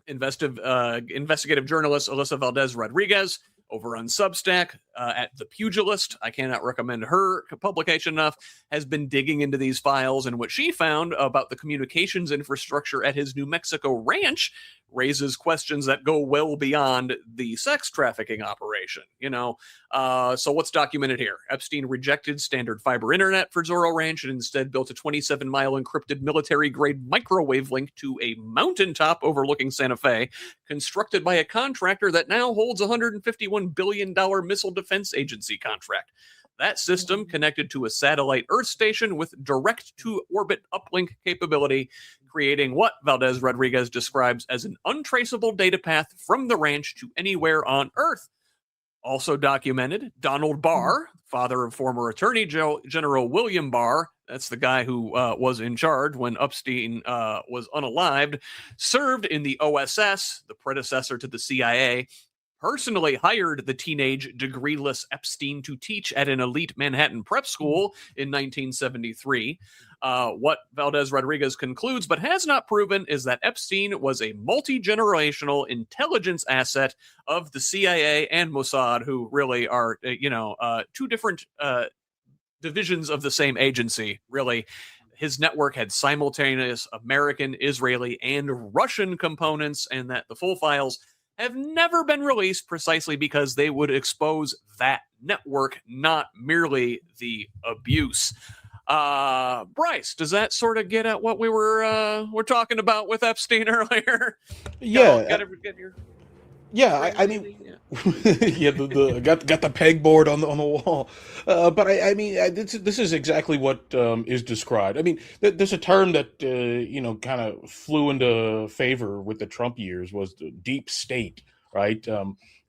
A: Investigative journalist Alyssa Valdes-Rodriguez over on Substack at The Pugilist, I cannot recommend her publication enough, has been digging into these files, and what she found about the communications infrastructure at his New Mexico ranch raises questions that go well beyond the sex trafficking operation. So what's documented here? Epstein rejected standard fiber internet for Zorro Ranch and instead built a 27-mile encrypted military-grade microwave link to a mountaintop overlooking Santa Fe, constructed by a contractor that now holds a $151 billion Missile Defense Agency contract. That system connected to a satellite Earth station with direct-to-orbit uplink capability, creating what Valdes-Rodriguez describes as an untraceable data path from the ranch to anywhere on Earth. Also documented, Donald Barr, father of former Attorney General William Barr, that's the guy who was in charge when Epstein was unalived, served in the OSS, the predecessor to the CIA, personally hired the teenage degreeless Epstein to teach at an elite Manhattan prep school in 1973. What Valdes-Rodriguez concludes, but has not proven, is that Epstein was a multi-generational intelligence asset of the CIA and Mossad, who really are, two different divisions of the same agency, really. His network had simultaneous American, Israeli, and Russian components, and that the full files have never been released precisely because they would expose that network, not merely the abuse. Bryce, does that sort of get at what we were talking about with Epstein earlier?
C: Yeah.
A: Get your
C: Yeah, I mean, yeah, got the pegboard on the wall, but I mean, this is exactly what is described. I mean, there's a term that kind of flew into favor with the Trump years, was the deep state, right?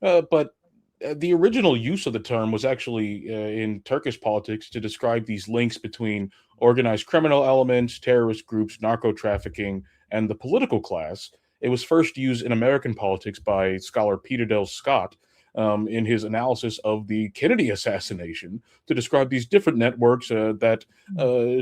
C: But the original use of the term was actually in Turkish politics to describe these links between organized criminal elements, terrorist groups, narco trafficking, and the political class. It was first used in American politics by scholar Peter Dale Scott in his analysis of the Kennedy assassination to describe these different networks that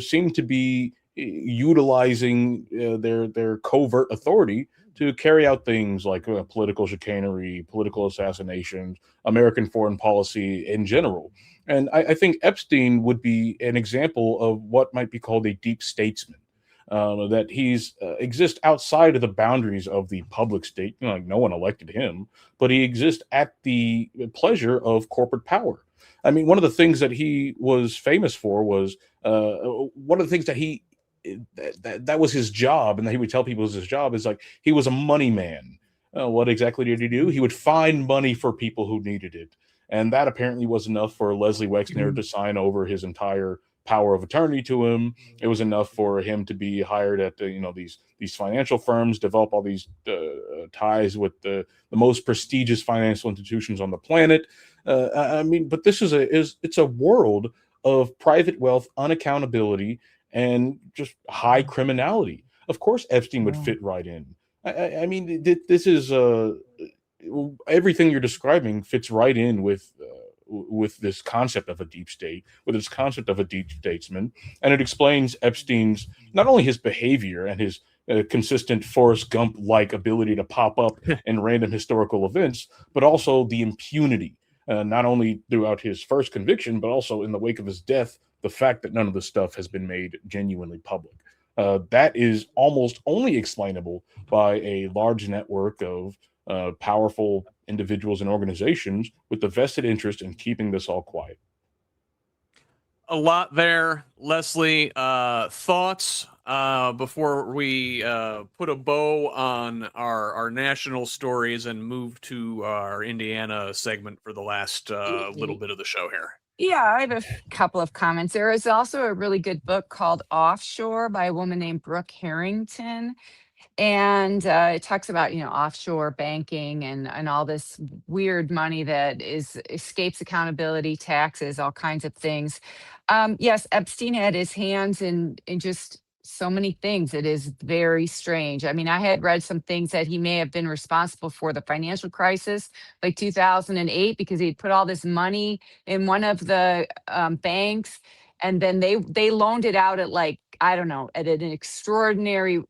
C: seem to be utilizing their covert authority to carry out things like political chicanery, political assassinations, American foreign policy in general. And I think Epstein would be an example of what might be called a deep statesman. That he's exists outside of the boundaries of the public state. Like, no one elected him, but he exists at the pleasure of corporate power. I mean, one of the things that he was famous for was one of the things that he that was his job, and that he would tell people was his job, is like he was a money man. What exactly did he do? He would find money for people who needed it, and that apparently was enough for Leslie Wexner to sign over his entire power of attorney to him. It was enough for him to be hired at these financial firms, develop all these ties with the most prestigious financial institutions on the planet. I mean, but this it's a world of private wealth, unaccountability, and just high criminality. Of course, Epstein would fit right in. I mean, this is everything you're describing fits right in with this concept of a deep state, with this concept of a deep statesman, and it explains Epstein's, not only his behavior and his consistent Forrest Gump-like ability to pop up in random historical events, but also the impunity, not only throughout his first conviction, but also in the wake of his death, the fact that none of this stuff has been made genuinely public. That is almost only explainable by a large network of powerful individuals and organizations with the vested interest in keeping this all quiet.
A: A lot there, Leslie. Thoughts before we put a bow on our national stories and move to our Indiana segment for the last little bit of the show here?
B: Yeah, I have a couple of comments. There is also a really good book called Offshore by a woman named Brooke Harrington. And it talks about, offshore banking and all this weird money that escapes accountability, taxes, all kinds of things. Yes, Epstein had his hands in just so many things. It is very strange. I mean, I had read some things that he may have been responsible for the financial crisis, like 2008, because he'd put all this money in one of the banks, and then they loaned it out at, like, I don't know, at an extraordinary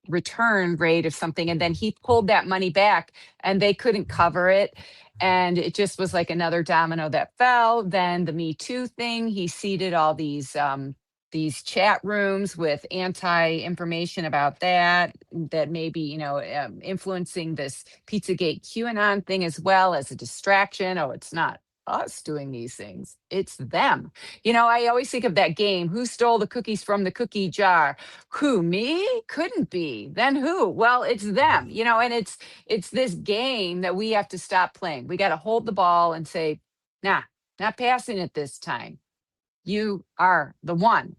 B: return rate of something, and then he pulled that money back and they couldn't cover it, and it just was like another domino that fell. Then the Me Too thing, he seeded all these chat rooms with anti-information about that may be influencing this Pizzagate QAnon thing as well as a distraction. Oh, it's not us doing these things, it's them. I always think of that game, who stole the cookies from the cookie jar? Who? Me? Couldn't be. Then who? Well, it's them. And it's this game that we have to stop playing. We got to hold the ball and say, nah, not passing it this time. you are the one,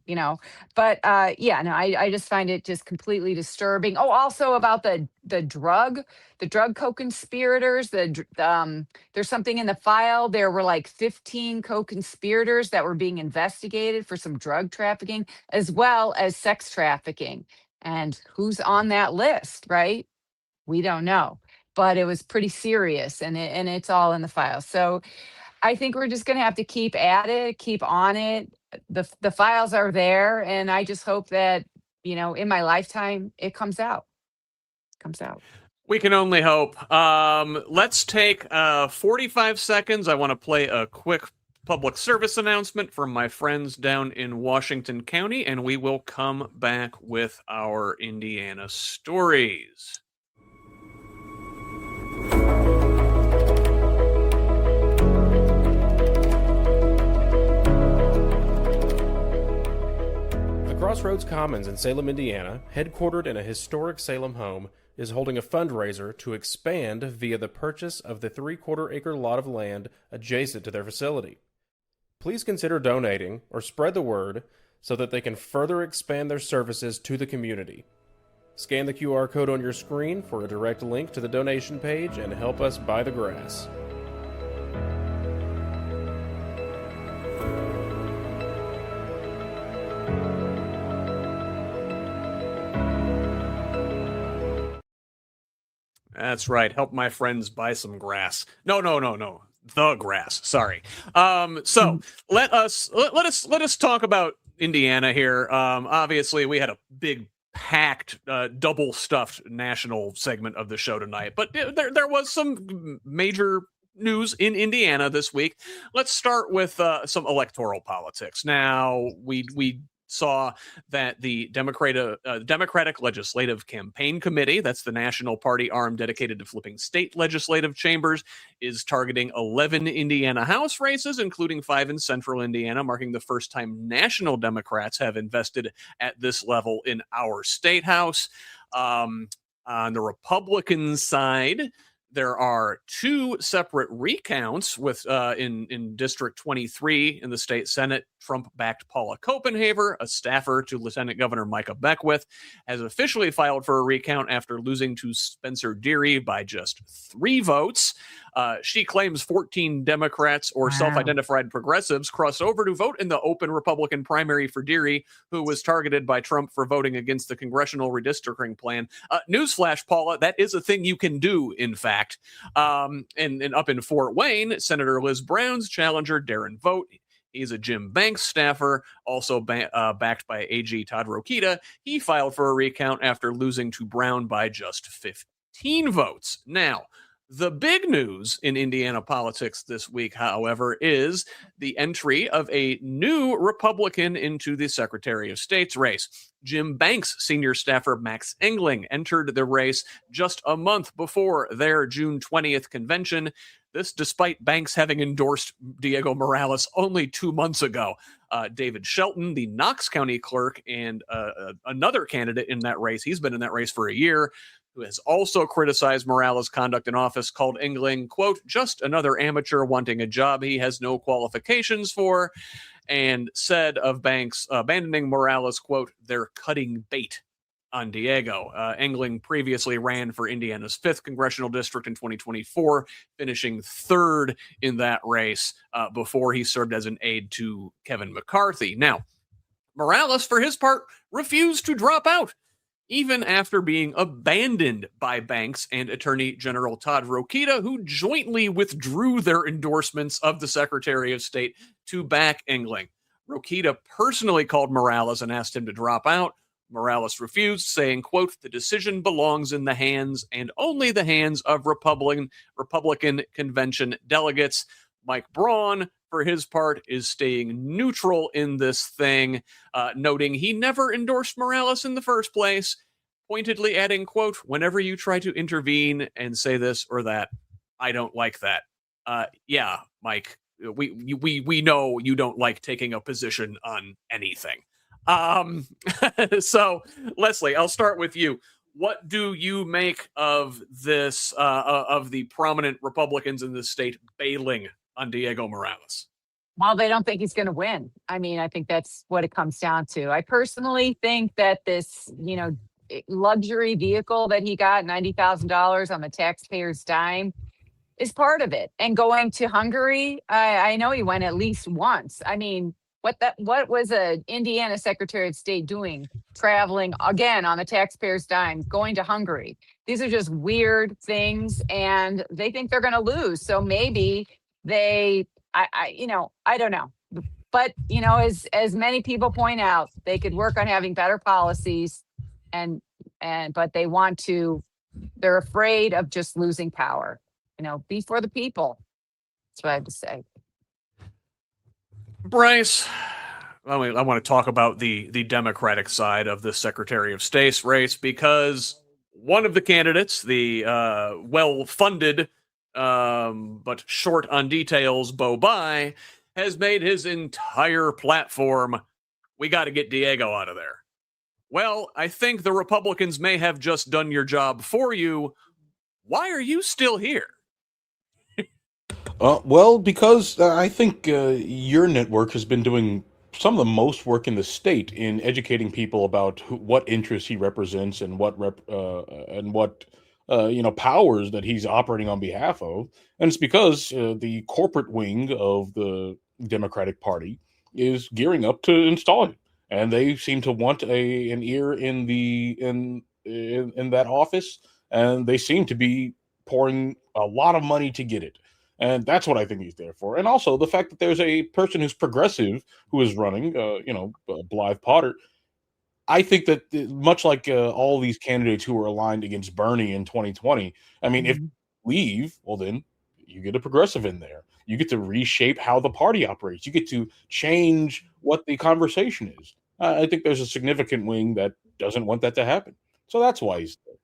B: but yeah, no, I just find it just completely disturbing. Oh, also about the drug co-conspirators, there's something in the file. There were like 15 co-conspirators that were being investigated for some drug trafficking as well as sex trafficking. And who's on that list, right? We don't know, but it was pretty serious, and it's all in the file. So I think we're just going to have to keep at it, keep on it. The files are there, and I just hope that, in my lifetime, it comes out.
A: We can only hope. Let's take 45 seconds. I want to play a quick public service announcement from my friends down in Washington County, and we will come back with our Indiana stories.
D: The Crossroads Commons in Salem, Indiana, headquartered in a historic Salem home, is holding a fundraiser to expand via the purchase of the 3/4-acre lot of land adjacent to their facility. Please consider donating or spread the word so that they can further expand their services to the community. Scan the QR code on your screen for a direct link to the donation page and help us buy the grass.
A: That's right. Help my friends buy some grass. No. The grass. Sorry. So let us talk about Indiana here. Obviously, we had a big, packed, double stuffed national segment of the show tonight, but there was some major news in Indiana this week. Let's start with some electoral politics. Now, we saw that the Democratic Legislative Campaign Committee, that's the national party arm dedicated to flipping state legislative chambers, is targeting 11 Indiana House races, including 5 in central Indiana, marking the first time national Democrats have invested at this level in our state house. On the Republican side, there are 2 separate recounts with in District 23 in the state Senate. Trump-backed Paula Copenhaver, a staffer to Lieutenant Governor Micah Beckwith, has officially filed for a recount after losing to Spencer Deary by just 3 votes. She claims 14 Democrats or self-identified progressives crossed over to vote in the open Republican primary for Deary, who was targeted by Trump for voting against the congressional redistricting plan. Newsflash, Paula, that is a thing you can do, in fact. And up in Fort Wayne, Senator Liz Brown's challenger, Darren Vogt, he's a Jim Banks staffer, also backed by AG Todd Rokita. He filed for a recount after losing to Brown by just 15 votes. Now, the big news in Indiana politics this week, however, is the entry of a new Republican into the Secretary of State's race. Jim Banks' senior staffer Max Engling entered the race just a month before their June 20th convention. This despite Banks having endorsed Diego Morales only 2 months ago. David Shelton, the Knox County clerk, and another candidate in that race, he's been in that race for a year, who has also criticized Morales' conduct in office, called Engling, quote, just another amateur wanting a job he has no qualifications for, and said of Banks abandoning Morales, quote, they're cutting bait on Diego. Engling previously ran for Indiana's 5th congressional district in 2024, finishing 3rd in that race before he served as an aide to Kevin McCarthy. Now, Morales, for his part, refused to drop out, even after being abandoned by Banks and Attorney General Todd Rokita, who jointly withdrew their endorsements of the Secretary of State to back Engling. Rokita personally called Morales and asked him to drop out. Morales refused, saying, quote, the decision belongs in the hands and only the hands of Republican convention delegates. Mike Braun, for his part, is staying neutral in this thing, noting he never endorsed Morales in the first place, pointedly adding, quote, whenever you try to intervene and say this or that, I don't like that. Yeah, Mike, we know you don't like taking a position on anything. So, Leslie, I'll start with you. What do you make of this, of the prominent Republicans in the state bailing on Diego Morales?
B: Well, they don't think he's going to win. I mean, I think that's what it comes down to. I personally think that this, luxury vehicle that he got, $90,000 on the taxpayer's dime, is part of it. And going to Hungary, I know he went at least once. I mean, what was a Indiana Secretary of State doing, traveling again on the taxpayer's dime, going to Hungary? These are just weird things, and they think they're going to lose. So maybe I don't know. But as many people point out, they could work on having better policies, but they're afraid of just losing power. Be for the people. That's what I have to say.
A: Bryce, I want to talk about the Democratic side of the Secretary of State's race, because one of the candidates, the well-funded but short on details Bo Bai, has made his entire platform, we got to get Diego out of there. Well, I think the Republicans may have just done your job for you. Why are you still here?
C: Well, because I think your network has been doing some of the most work in the state in educating people about what interests he represents and what powers that he's operating on behalf of. And it's because the corporate wing of the Democratic Party is gearing up to install him, and they seem to want an ear in that office, and they seem to be pouring a lot of money to get it. And that's what I think he's there for. And also the fact that there's a person who's progressive who is running, Blythe Potter. I think that much like all these candidates who were aligned against Bernie in 2020, I mean, if you leave, well, then you get a progressive in there. You get to reshape how the party operates. You get to change what the conversation is. I think there's a significant wing that doesn't want that to happen. So that's why he's there.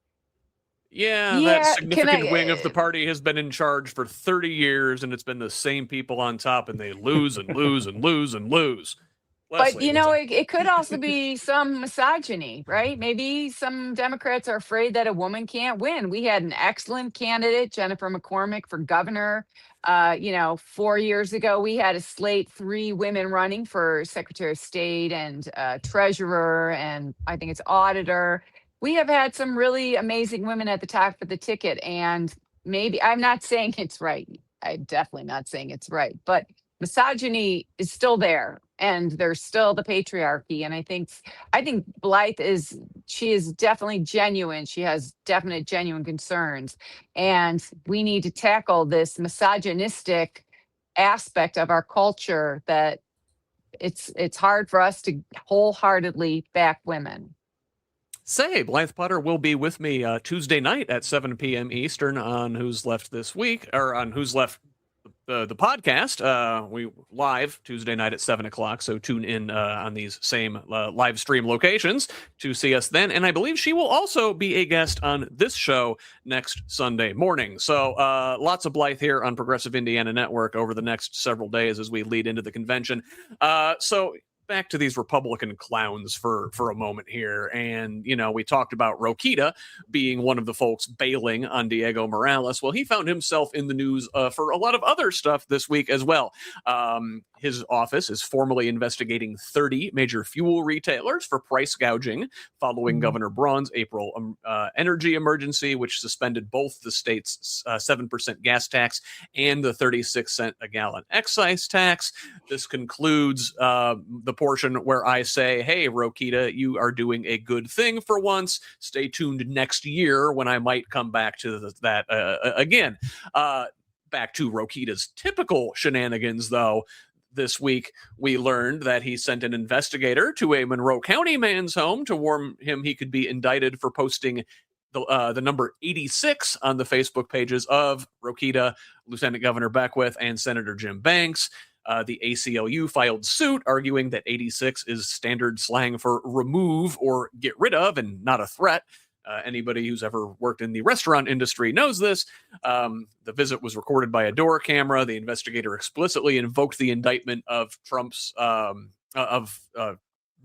A: Yeah, that significant wing of the party has been in charge for 30 years, and it's been the same people on top, and they lose and lose and lose and lose. Leslie,
B: but it could also be some misogyny, right? Maybe some Democrats are afraid that a woman can't win. We had an excellent candidate, Jennifer McCormick, for governor. 4 years ago, we had a slate, 3 women running for Secretary of State and treasurer, and I think it's auditor. We have had some really amazing women at the top of the ticket, and maybe I'm not saying it's right. I'm definitely not saying it's right, but misogyny is still there, and there's still the patriarchy. And I think Blythe is definitely genuine. She has definite genuine concerns, and we need to tackle this misogynistic aspect of our culture that it's hard for us to wholeheartedly back women.
A: Blythe Potter will be with me Tuesday night at 7 p.m. Eastern on Who's Left This Week, or on Who's Left, the podcast. We live Tuesday night at 7 o'clock, so tune in on these same live stream locations to see us then. And I believe she will also be a guest on this show next Sunday morning. So lots of Blythe here on Progressive Indiana Network over the next several days as we lead into the convention. So back to these Republican clowns for a moment here. And, we talked about Rokita being one of the folks bailing on Diego Morales. Well, he found himself in the news for a lot of other stuff this week as well. His office is formally investigating 30 major fuel retailers for price gouging following Governor Braun's April energy emergency, which suspended both the state's 7% gas tax and the 36-cent a gallon excise tax. This concludes the portion where I say, hey, Rokita, you are doing a good thing for once. Stay tuned next year when I might come back to that again. Back to Rokita's typical shenanigans, though. This week, we learned that he sent an investigator to a Monroe County man's home to warn him he could be indicted for posting the number 86 on the Facebook pages of Rokita, Lieutenant Governor Beckwith, and Senator Jim Banks. The ACLU filed suit arguing that 86 is standard slang for remove or get rid of and not a threat. Anybody who's ever worked in the restaurant industry knows this. The visit was recorded by a door camera. The investigator explicitly invoked the indictment of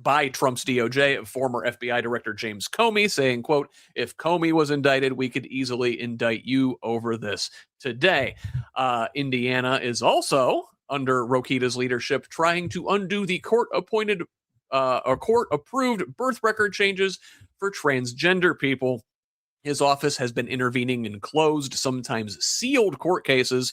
A: by Trump's DOJ of former FBI Director James Comey, saying, quote, if Comey was indicted, we could easily indict you over this today. Indiana is also under Rokita's leadership, trying to undo the court-approved birth record changes for transgender people. His office has been intervening in closed, sometimes sealed court cases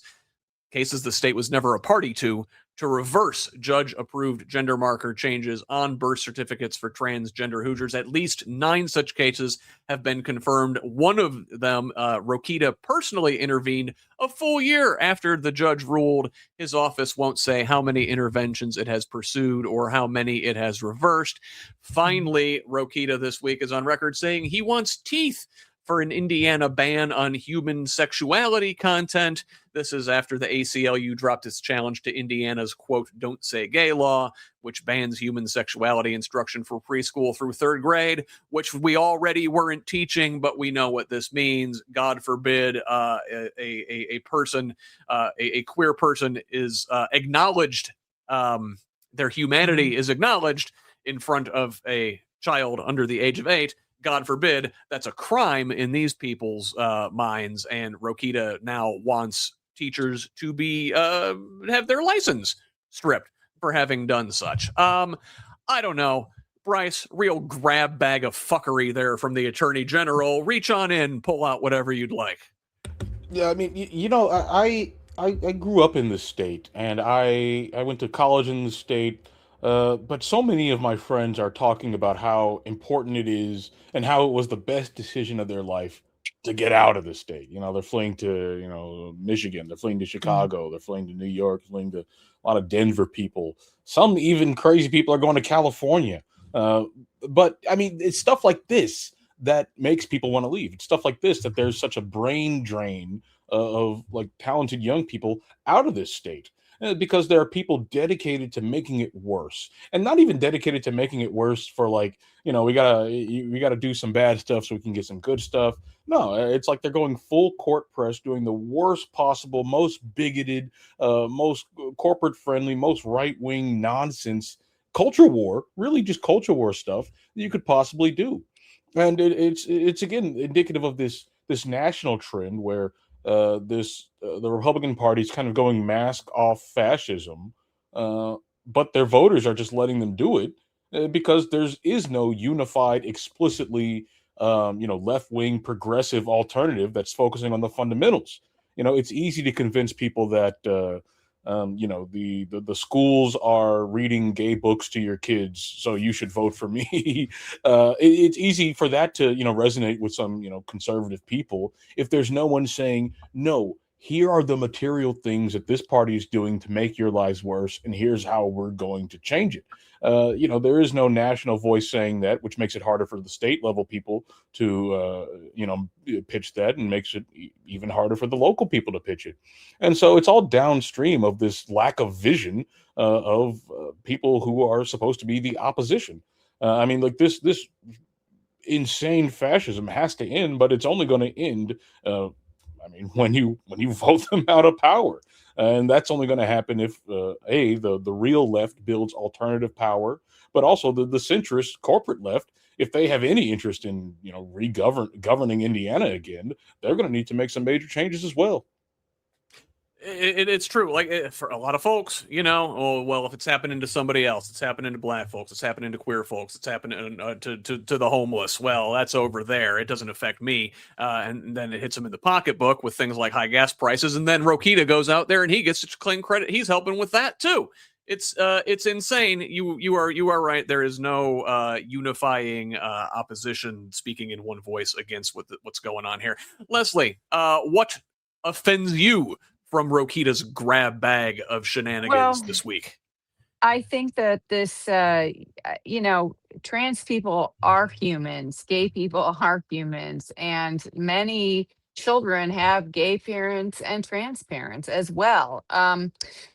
A: the state was never a party to reverse judge-approved gender marker changes on birth certificates for transgender Hoosiers. At least 9 such cases have been confirmed. One of them, Rokita personally intervened a full year after the judge ruled. His office won't say how many interventions it has pursued or how many it has reversed. Finally, Rokita this week is on record saying he wants teeth for an Indiana ban on human sexuality content. This is after the ACLU dropped its challenge to Indiana's, quote, "Don't Say Gay" law, which bans human sexuality instruction for preschool through 3rd grade, which we already weren't teaching, but we know what this means. God forbid a person, a queer person is acknowledged, their humanity is acknowledged in front of a child under the age of 8. God forbid, that's a crime in these people's minds, and Rokita now wants teachers to be have their license stripped for having done such. I don't know. Bryce, real grab bag of fuckery there from the Attorney General. Reach on in, pull out whatever you'd like.
C: Yeah, I mean, I grew up in this state, and I went to college in the state. But so many of my friends are talking about how important it is and how it was the best decision of their life to get out of the state. They're fleeing to, Michigan, they're fleeing to Chicago, they're fleeing to New York, fleeing to a lot of Denver people. Some even crazy people are going to California. But I mean, it's stuff like this that makes people want to leave. It's stuff like this that there's such a brain drain of like talented young people out of this state. Because there are people dedicated to making it worse, and not even dedicated to making it worse for like, we gotta do some bad stuff so we can get some good stuff. No, it's like they're going full court press, doing the worst possible, most bigoted, most corporate friendly, most right wing nonsense culture war, really just culture war stuff that you could possibly do. And it's again indicative of this national trend where the Republican Party is kind of going mask off fascism, but their voters are just letting them do it because there is no unified, explicitly, left-wing progressive alternative that's focusing on the fundamentals. It's easy to convince people that the schools are reading gay books to your kids, so you should vote for me. It's easy for that to resonate with some conservative people if there's no one saying, no, here are the material things that this party is doing to make your lives worse, and here's how we're going to change it. There is no national voice saying that, which makes it harder for the state level people to, pitch that, and makes it even harder for the local people to pitch it. And so it's all downstream of this lack of vision of people who are supposed to be the opposition. I mean, like this insane fascism has to end, but it's only going to end. When you vote them out of power. And that's only going to happen if the real left builds alternative power, but also the centrist corporate left, if they have any interest in governing Indiana again, they're going to need to make some major changes as well.
A: It's true. Like for a lot of folks, if it's happening to somebody else, it's happening to black folks, it's happening to queer folks, it's happening to the homeless. Well, that's over there. It doesn't affect me. And then it hits them in the pocketbook with things like high gas prices. And then Rokita goes out there and he gets to claim credit. He's helping with that too. It's insane. You are right. There is no unifying opposition speaking in one voice against what's going on here. Leslie, what offends you from Rokita's grab bag of shenanigans this week?
B: I think that this, trans people are humans, gay people are humans, and many children have gay parents and trans parents as well.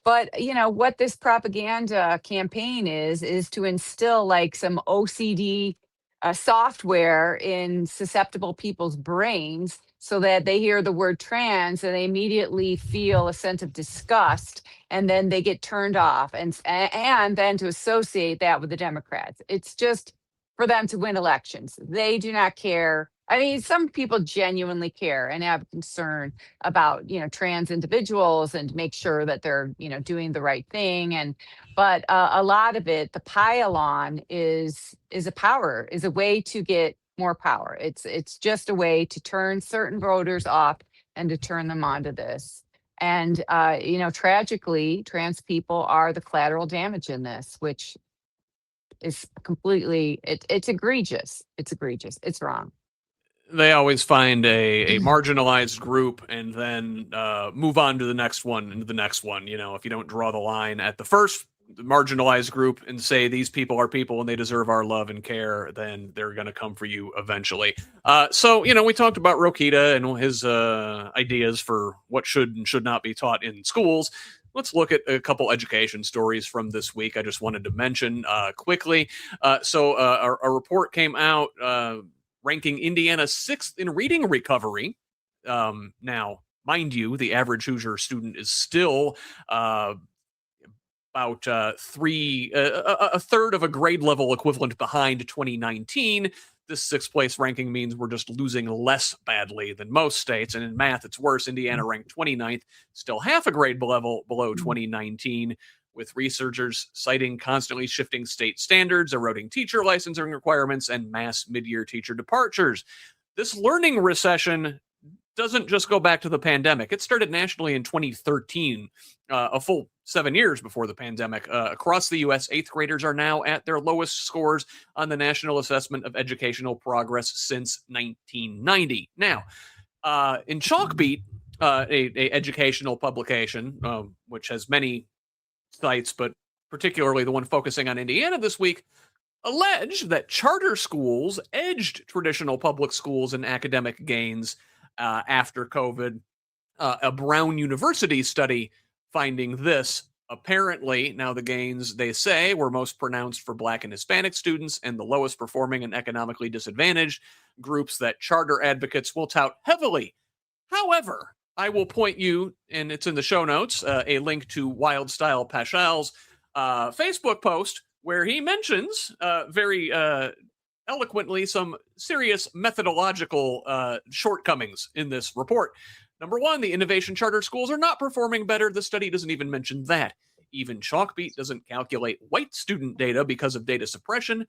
B: But what this propaganda campaign is to instill like some OCD software in susceptible people's brains so that they hear the word trans and they immediately feel a sense of disgust, and then they get turned off, and then to associate that with the Democrats. It's just for them to win elections. They do not care I mean, some people genuinely care and have concern about, trans individuals and make sure that they're, doing the right thing. But a lot of it, the pile on is a way to get more power. It's just a way to turn certain voters off and to turn them onto this. And tragically, trans people are the collateral damage in this, which is completely it's egregious. It's egregious. It's wrong.
A: They always find a marginalized group and then move on to the next one and the next one. If you don't draw the line at the first marginalized group and say these people are people and they deserve our love and care, then they're going to come for you eventually. So we talked about Rokita and his ideas for what should and should not be taught in schools. Let's look at a couple education stories from this week. I just wanted to mention quickly. So a report came out ranking Indiana 6th in reading recovery. Now, mind you, the average Hoosier student is still about a third of a grade level equivalent behind 2019. This 6th place ranking means we're just losing less badly than most states. And in math, it's worse. Indiana ranked 29th, still half a grade level below 2019. With researchers citing constantly shifting state standards, eroding teacher licensing requirements, and mass mid-year teacher departures. This learning recession doesn't just go back to the pandemic. It started nationally in 2013, a full 7 years before the pandemic. Across the U.S., 8th graders are now at their lowest scores on the National Assessment of Educational Progress since 1990. Now, in Chalkbeat, a educational publication, which has many sites, but particularly the one focusing on Indiana this week, alleged that charter schools edged traditional public schools in academic gains after COVID. A Brown University study finding this. Apparently, now the gains, they say, were most pronounced for Black and Hispanic students and the lowest performing and economically disadvantaged groups that charter advocates will tout heavily. However, I will point you, and it's in the show notes, a link to Wildstyle Paschall's Facebook post where he mentions very eloquently some serious methodological shortcomings in this report. Number one, the innovation charter schools are not performing better. The study doesn't even mention that. Even Chalkbeat doesn't calculate white student data because of data suppression.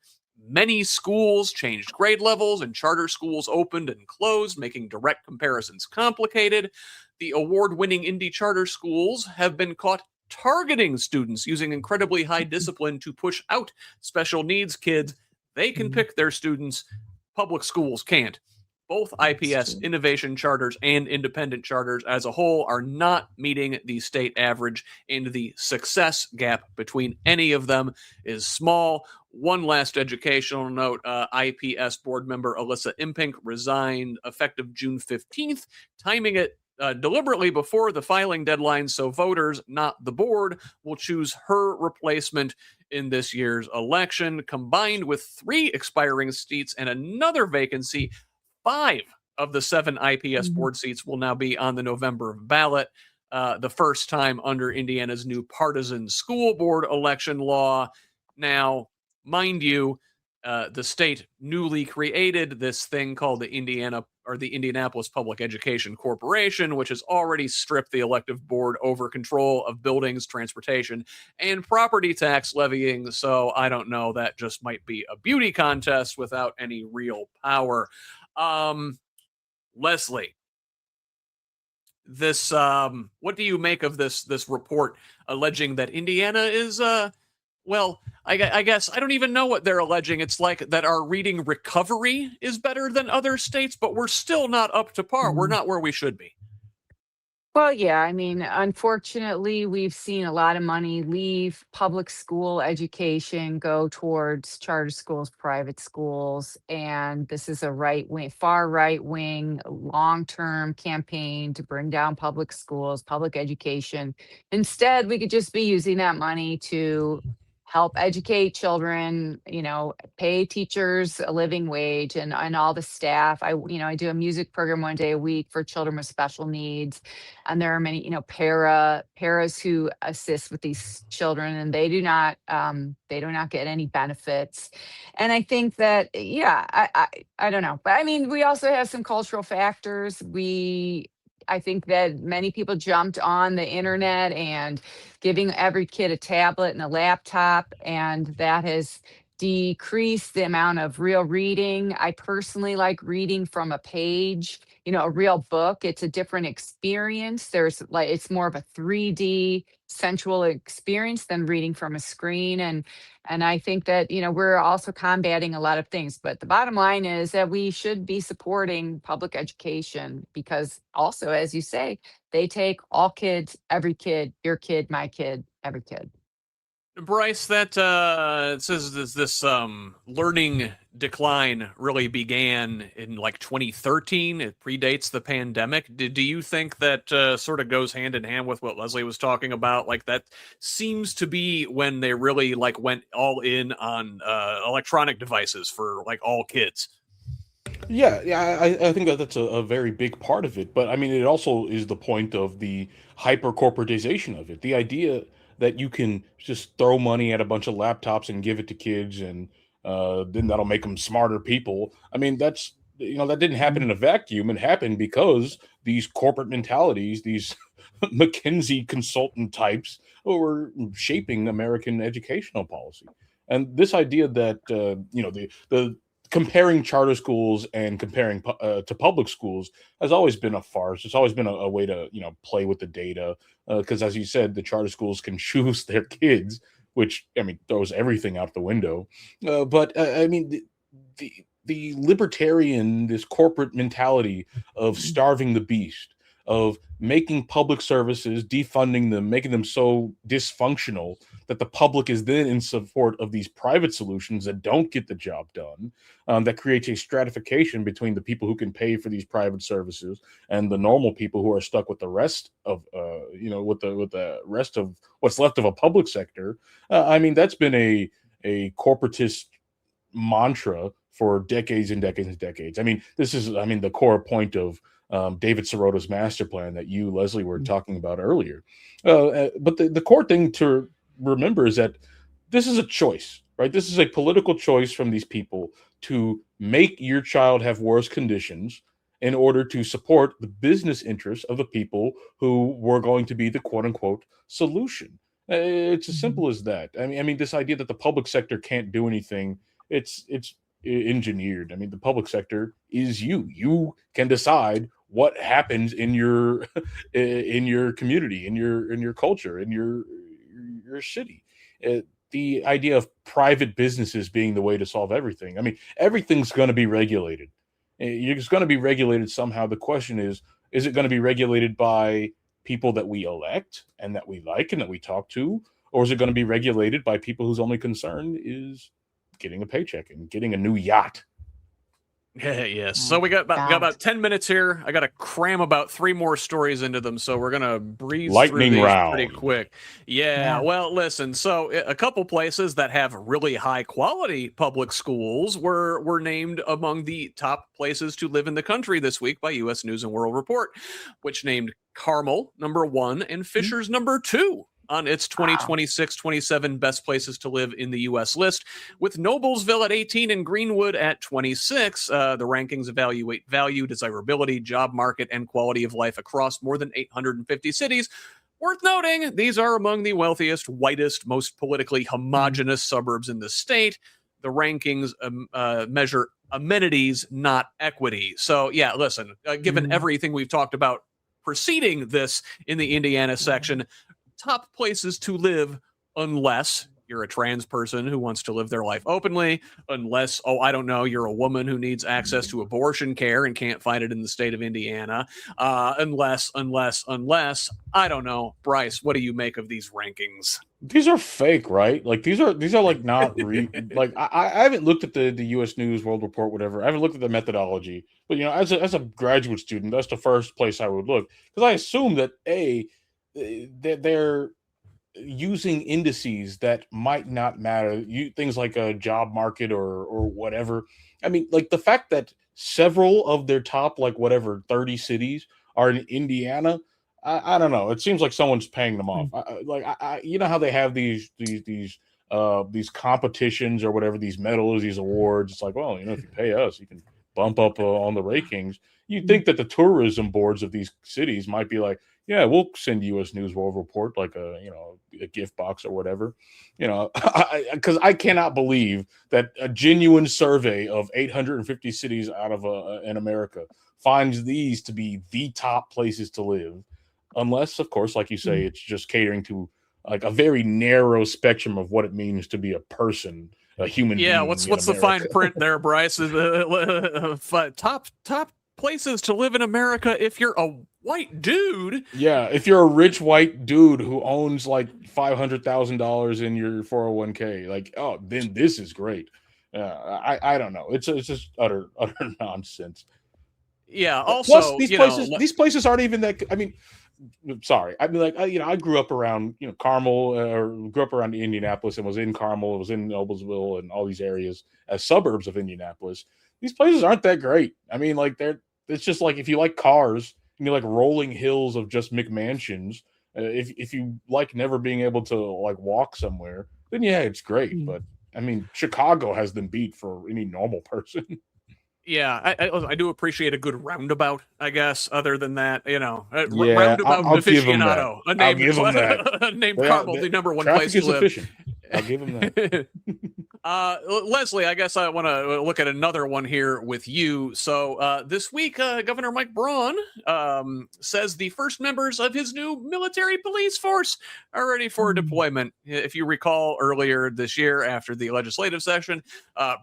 A: Many schools changed grade levels and charter schools opened and closed, making direct comparisons complicated. The award-winning Indy charter schools have been caught targeting students using incredibly high discipline to push out special needs kids. They can pick their students. Public schools can't. Both IPS innovation charters and independent charters as a whole are not meeting the state average, and the success gap between any of them is small. One last educational note, IPS board member Alyssa Impink resigned effective June 15th, timing it deliberately before the filing deadline so voters, not the board, will choose her replacement in this year's election. Combined with 3 expiring seats and another vacancy, 5 of the 7 IPS board seats will now be on the November ballot, the first time under Indiana's new partisan school board election law. Now, mind you, the state newly created this thing called the Indianapolis Public Education Corporation, which has already stripped the elective board over control of buildings, transportation, and property tax levying. So I don't know, that just might be a beauty contest without any real power. Leslie, this what do you make of this report alleging that Indiana is well, I guess I don't even know what they're alleging. It's like that our reading recovery is better than other states, but we're still not up to par. We're not where we should be.
B: Well, yeah, I mean, unfortunately, we've seen a lot of money leave public school education, go towards charter schools, private schools, and this is a far right wing, long-term campaign to bring down public schools, public education. Instead, we could just be using that money to help educate children, pay teachers a living wage and all the staff. I do a music program 1 day a week for children with special needs. And there are many, paras who assist with these children, and they do not get any benefits. And I think that, I don't know. But I mean, we also have some cultural factors. I think that many people jumped on the internet and giving every kid a tablet and a laptop, and that has decreased the amount of real reading. I personally like reading from a page, a real book. It's a different experience. It's more of a 3D sensual experience than reading from a screen. And I think that, we're also combating a lot of things. But the bottom line is that we should be supporting public education because also, as you say, they take all kids, every kid, your kid, my kid, every kid.
A: Bryce, that it says this learning decline really began in like 2013. It predates the pandemic. Do you think that sort of goes hand in hand with what Leslie was talking about? Like that seems to be when they really like went all in on electronic devices for like all kids.
C: Yeah, I think that's a very big part of it. But I mean, it also is the point of the hyper corporatization of it. The idea that you can just throw money at a bunch of laptops and give it to kids, and then that'll make them smarter people. I mean, that didn't happen in a vacuum. It happened because these corporate mentalities, these McKinsey consultant types, were shaping American educational policy. And this idea that the comparing charter schools and comparing to public schools has always been a farce. It's always been a way to play with the data because, as you said, the charter schools can choose their kids, which I mean throws everything out the window. But I mean the libertarian, this corporate mentality of starving the beast, of making public services, defunding them, making them so dysfunctional that the public is then in support of these private solutions that don't get the job done, that creates a stratification between the people who can pay for these private services and the normal people who are stuck with the rest of, with the rest of what's left of a public sector. I mean, that's been a corporatist mantra for decades and decades and decades. I mean, this is, the core point of David Sirota's master plan that you, Leslie, were talking about earlier. But the core thing to remember is that this is a choice, right? This is a political choice from these people to make your child have worse conditions in order to support the business interests of the people who were going to be the quote unquote solution. It's as simple as that. I mean, this idea that the public sector can't do anything, it's engineered. I mean, the public sector is you. You can decide what happens in your community, in your culture, in your city. The idea of private businesses being the way to solve everything. I mean, everything's going to be regulated. It's going to be regulated somehow. The question is it going to be regulated by people that we elect and that we like and that we talk to, or is it going to be regulated by people whose only concern is getting a paycheck and getting a new yacht?
A: Yes. So we got about 10 minutes here. I got to cram about 3 more stories into them, so we're gonna breeze
C: lightning
A: through these
C: round
A: pretty quick. Yeah. Well, listen. So a couple places that have really high quality public schools were named among the top places to live in the country this week by U.S. News and World Report, which named Carmel #1 and Fishers #2 on its 2026-27 best places to live in the U.S. list, with Noblesville at 18 and Greenwood at 26. The rankings evaluate value, desirability, job market, and quality of life across more than 850 cities. Worth noting, these are among the wealthiest, whitest, most politically homogenous suburbs in the state. The rankings measure amenities, not equity. So, yeah, listen, given everything we've talked about preceding this in the Indiana section, top places to live unless you're a trans person who wants to live their life openly, unless, you're a woman who needs access to abortion care and can't find it in the state of Indiana, unless, I don't know. Bryce, what do you make of these rankings?
C: These are fake, right? Like these are like not like I haven't looked at the U.S. News World Report, whatever. I haven't looked at the methodology, but as a graduate student, that's the first place I would look, because I assume that they're using indices that might not matter, things like a job market or whatever. I mean, like the fact that several of their top, like whatever, 30 cities are in Indiana. I don't know. It seems like someone's paying them off. You know how they have these competitions or whatever, these medals, these awards. It's like, well, you know, if you pay us, you can bump up on the rankings. You'd think that the tourism boards of these cities might be like, yeah, we'll send U.S. News World Report, like a gift box or whatever, because I cannot believe that a genuine survey of 850 cities out of in America finds these to be the top places to live, unless, of course, like you say, it's just catering to like a very narrow spectrum of what it means to be a person, a human being.
A: Yeah, what's the fine print there, Bryce? Top places to live in America if you're a white dude.
C: Yeah, if you're a rich white dude who owns like $500,000 in your 401k, like, oh, then this is great. I don't know. It's just utter nonsense.
A: Yeah. Also,
C: plus, these places aren't even that. I mean, sorry. I mean, like, I grew up around Carmel, or grew up around Indianapolis, and was in Carmel, was in Noblesville, and all these areas as suburbs of Indianapolis. These places aren't that great. I mean, like it's just like if you like cars and you like rolling hills of just McMansions, if you like never being able to like walk somewhere, then yeah, it's great. But I mean, Chicago has them beat for any normal person.
A: Yeah, I do appreciate a good roundabout, I guess. Other than that,
C: roundabout
A: I'll aficionado, named Carmel, the number one place to live.
C: Efficient. I'll give him that.
A: Leslie, I guess I want to look at another one here with you. So this week, Governor Mike Braun says the first members of his new military police force are ready for deployment. If you recall, earlier this year, after the legislative session,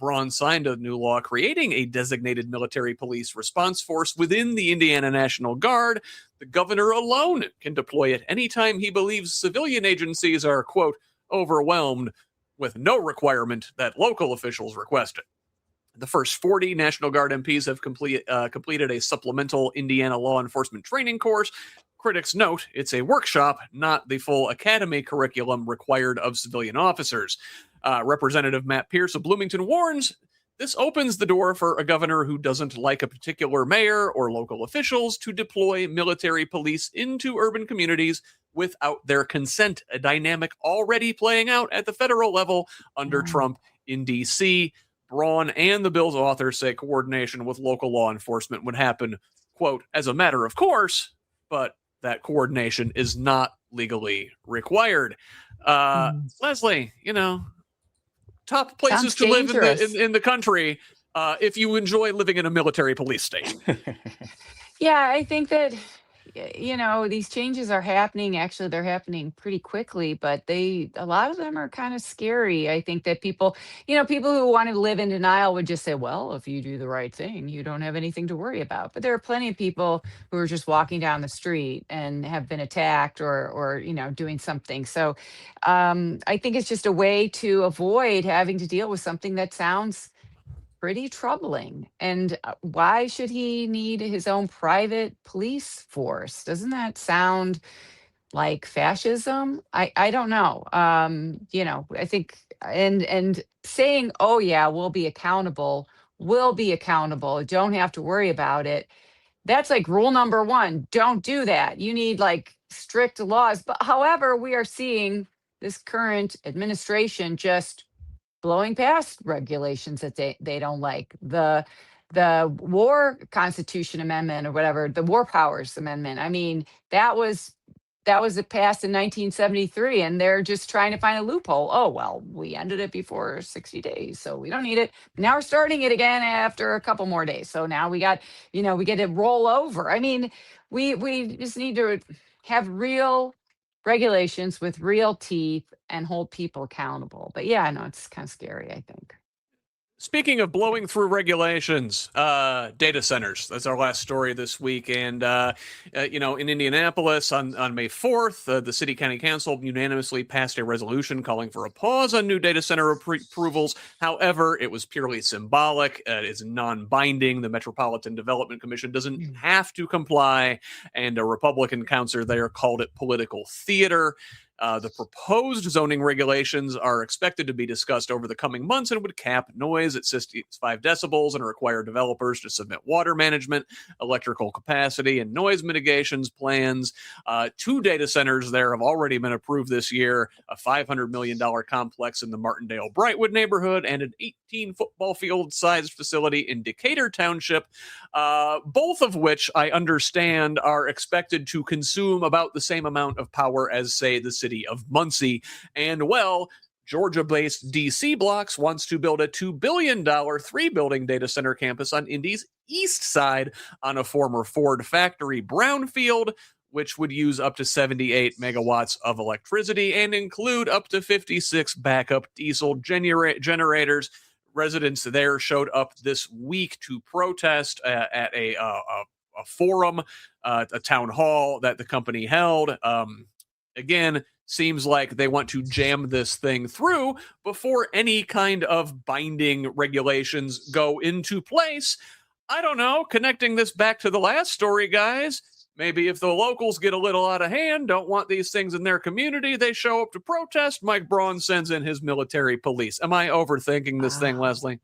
A: Braun signed a new law creating a designated military police response force within the Indiana National Guard. The governor alone can deploy it anytime he believes civilian agencies are, quote, overwhelmed, with no requirement that local officials request it. The first 40 National Guard MPs have completed a supplemental Indiana law enforcement training course. Critics note it's a workshop, not the full academy curriculum required of civilian officers. Representative Matt Pierce of Bloomington warns this opens the door for a governor who doesn't like a particular mayor or local officials to deploy military police into urban communities without their consent, a dynamic already playing out at the federal level under Trump in D.C. Braun and the bill's authors say coordination with local law enforcement would happen, quote, as a matter of course, but that coordination is not legally required. Leslie, top places to live in the country if you enjoy living in a military police state.
B: Yeah, I think that, these changes are happening. Actually, they're happening pretty quickly, but a lot of them are kind of scary. I think that people who want to live in denial would just say, well, if you do the right thing, you don't have anything to worry about. But there are plenty of people who are just walking down the street and have been attacked or doing something. So I think it's just a way to avoid having to deal with something that sounds pretty troubling. And why should he need his own private police force? Doesn't that sound like fascism? I don't know. I think and saying, oh yeah, we'll be accountable, don't have to worry about it. That's like rule number one. Don't do that. You need like strict laws. But however, we are seeing this current administration just blowing past regulations that they don't like. The War Constitution Amendment or whatever, the War Powers Amendment. I mean, that was passed in 1973, and they're just trying to find a loophole. Oh, well, we ended it before 60 days, so we don't need it. Now we're starting it again after a couple more days. So now we get to roll over. I mean, we just need to have real regulations with real teeth and hold people accountable. But yeah, I know it's kind of scary, I think.
A: Speaking of blowing through regulations, data centers. That's our last story this week. And, in Indianapolis on May 4th, the City County Council unanimously passed a resolution calling for a pause on new data center approvals. However, it was purely symbolic. It is non-binding. The Metropolitan Development Commission doesn't have to comply. And a Republican counselor there called it political theater. The proposed zoning regulations are expected to be discussed over the coming months and would cap noise at 65 decibels and require developers to submit water management, electrical capacity, and noise mitigations plans. 2 data centers there have already been approved this year, a $500 million complex in the Martindale-Brightwood neighborhood and an 18 football field-sized facility in Decatur Township, both of which I understand are expected to consume about the same amount of power as, say, the city of Muncie. And, well, Georgia-based DC Blocks wants to build a $2 billion 3-building data center campus on Indy's east side on a former Ford factory brownfield, which would use up to 78 megawatts of electricity and include up to 56 backup diesel generators. Residents there showed up this week to protest at a forum, a town hall that the company held. Again, seems like they want to jam this thing through before any kind of binding regulations go into place. I don't know, connecting this back to the last story, guys, maybe if the locals get a little out of hand, don't want these things in their community, they show up to protest, Mike Braun sends in his military police. Am I overthinking this thing, Leslie?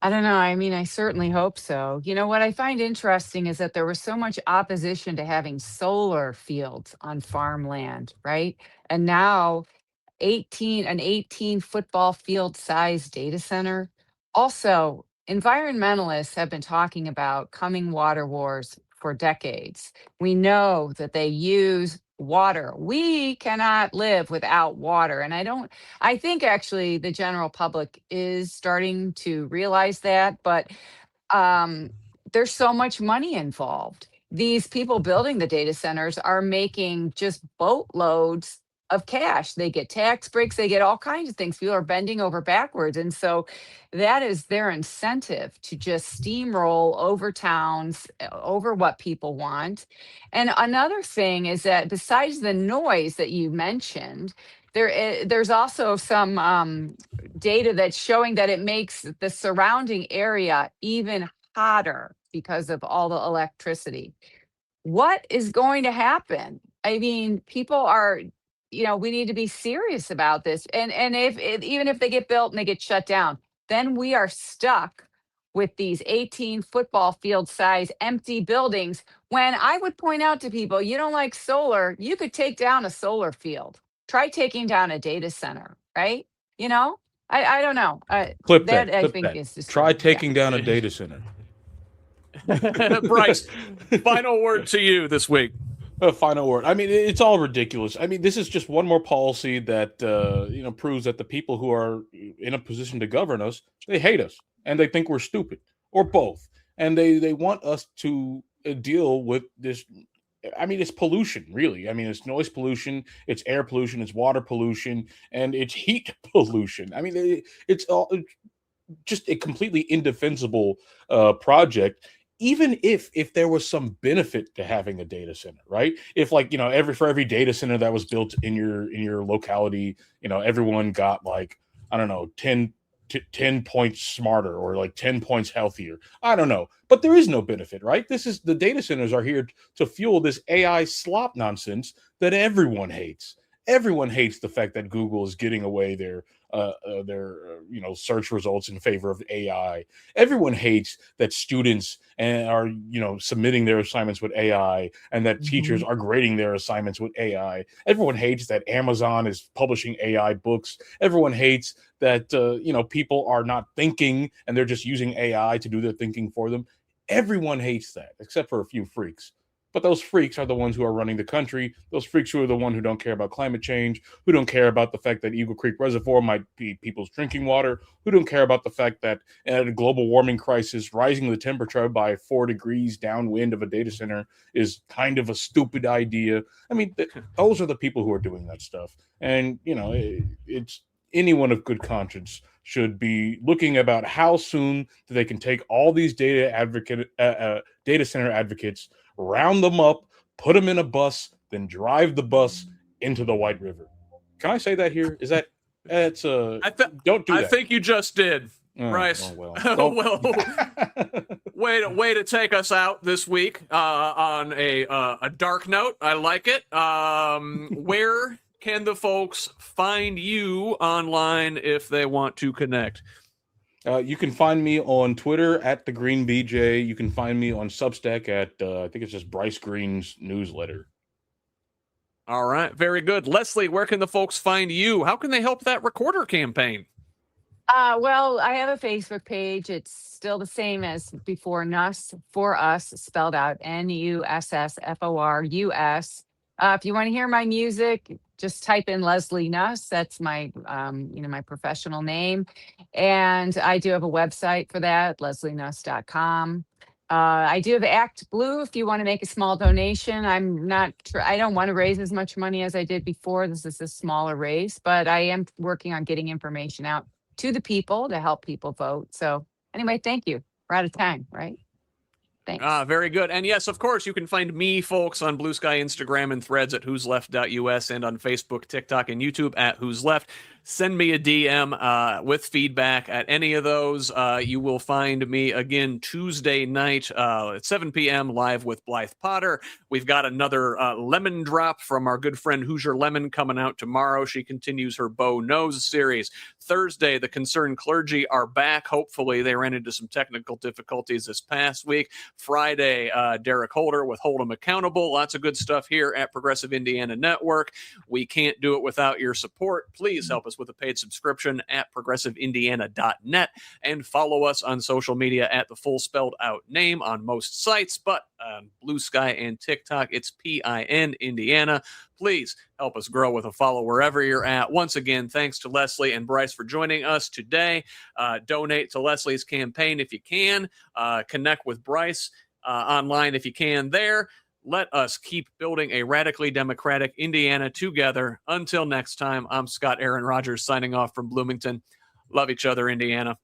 B: I don't know. I mean, I certainly hope so. You know, what I find interesting is that there was so much opposition to having solar fields on farmland, right? And now an 18 football field size data center. Also, environmentalists have been talking about coming water wars for decades. We know that they use water. We cannot live without water. And I think actually the general public is starting to realize that, but there's so much money involved. These people building the data centers are making just boatloads of cash. They get tax breaks, they get all kinds of things. People are bending over backwards. And so that is their incentive to just steamroll over towns, over what people want. And another thing is that besides the noise that you mentioned, there's also some data that's showing that it makes the surrounding area even hotter because of all the electricity. What is going to happen? I mean, people are, we need to be serious about this. And even if they get built and they get shut down, then we are stuck with these 18 football field size empty buildings. When I would point out to people, you don't like solar, you could take down a solar field. Try taking down a data center, right? I don't know.
C: Clip
B: that.
C: that.
B: I
C: Clip
B: think
C: that.
B: is
C: Try taking down a data center.
A: Bryce, final word to you this week.
C: Final word. I mean, it's all ridiculous. I mean, this is just one more policy that proves that the people who are in a position to govern us, they hate us and they think we're stupid, or both, and they want us to deal with this. I mean, it's pollution, really. I mean, it's noise pollution, it's air pollution, it's water pollution, and it's heat pollution. I mean, it's just a completely indefensible project. Even if there was some benefit to having a data center, right? If for every data center that was built in your locality, everyone got like, I don't know, 10 points smarter or like 10 points healthier. I don't know, but there is no benefit, right? The data centers are here to fuel this AI slop nonsense that everyone hates. Everyone hates the fact that Google is getting away their search results in favor of AI. Everyone hates that students are submitting their assignments with AI and that teachers are grading their assignments with AI. Everyone hates that Amazon is publishing AI books. Everyone hates that people are not thinking and they're just using AI to do their thinking for them. Everyone hates that except for a few freaks. But those freaks are the ones who are running the country. Those freaks who are the ones who don't care about climate change, who don't care about the fact that Eagle Creek Reservoir might be people's drinking water, who don't care about the fact that at a global warming crisis, rising the temperature by 4 degrees downwind of a data center is kind of a stupid idea. I mean, those are the people who are doing that stuff. And, it's anyone of good conscience should be looking about how soon they can take all these data center advocates, round them up, put them in a bus, then drive the bus into the White River. Can I say that here? Is that don't do that.
A: I think you just did, Bryce. Well, way to take us out this week on a dark note. I like it. Where can the folks find you online if they want to connect?
C: You can find me on Twitter at the Green BJ. You can find me on Substack at I think it's just Bryce Greene's newsletter.
A: All right, very good. Leslie, where can the folks find you? How can they help that recorder campaign?
B: Well, I have a Facebook page. It's still the same as before, Nuss for Us, spelled out NUSSFORUS. If you want to hear my music, just type in Leslie Nuss. That's my, my professional name. And I do have a website for that, leslienuss.com. I do have Act Blue if you want to make a small donation. I don't want to raise as much money as I did before. This is a smaller raise, but I am working on getting information out to the people to help people vote. So anyway, thank you. We're out of time, right? Thanks.
A: Very good. And yes, of course, you can find me, folks, on Blue Sky, Instagram, and Threads at whosleft.us, and on Facebook, TikTok, and YouTube at Who's Left. Send me a DM with feedback at any of those. You will find me again Tuesday night at 7 p.m. live with Blythe Potter. We've got another lemon drop from our good friend Hoosier Lemon coming out tomorrow. She continues her Bo Knows series. Thursday, the Concerned Clergy are back. Hopefully, they ran into some technical difficulties this past week. Friday, Derek Holder with Hold 'em Accountable. Lots of good stuff here at Progressive Indiana Network. We can't do it without your support. Please help us with a paid subscription at progressiveindiana.net and follow us on social media at the full spelled out name on most sites, but Blue Sky and TikTok, it's PIN Indiana. Please help us grow with a follow wherever you're at. Once again, thanks to Leslie and Bryce for joining us today. Donate to Leslie's campaign if you can. Connect with Bryce online if you can there. Let us keep building a radically democratic Indiana together. Until next time, I'm Scott Aaron Rogers signing off from Bloomington. Love each other, Indiana.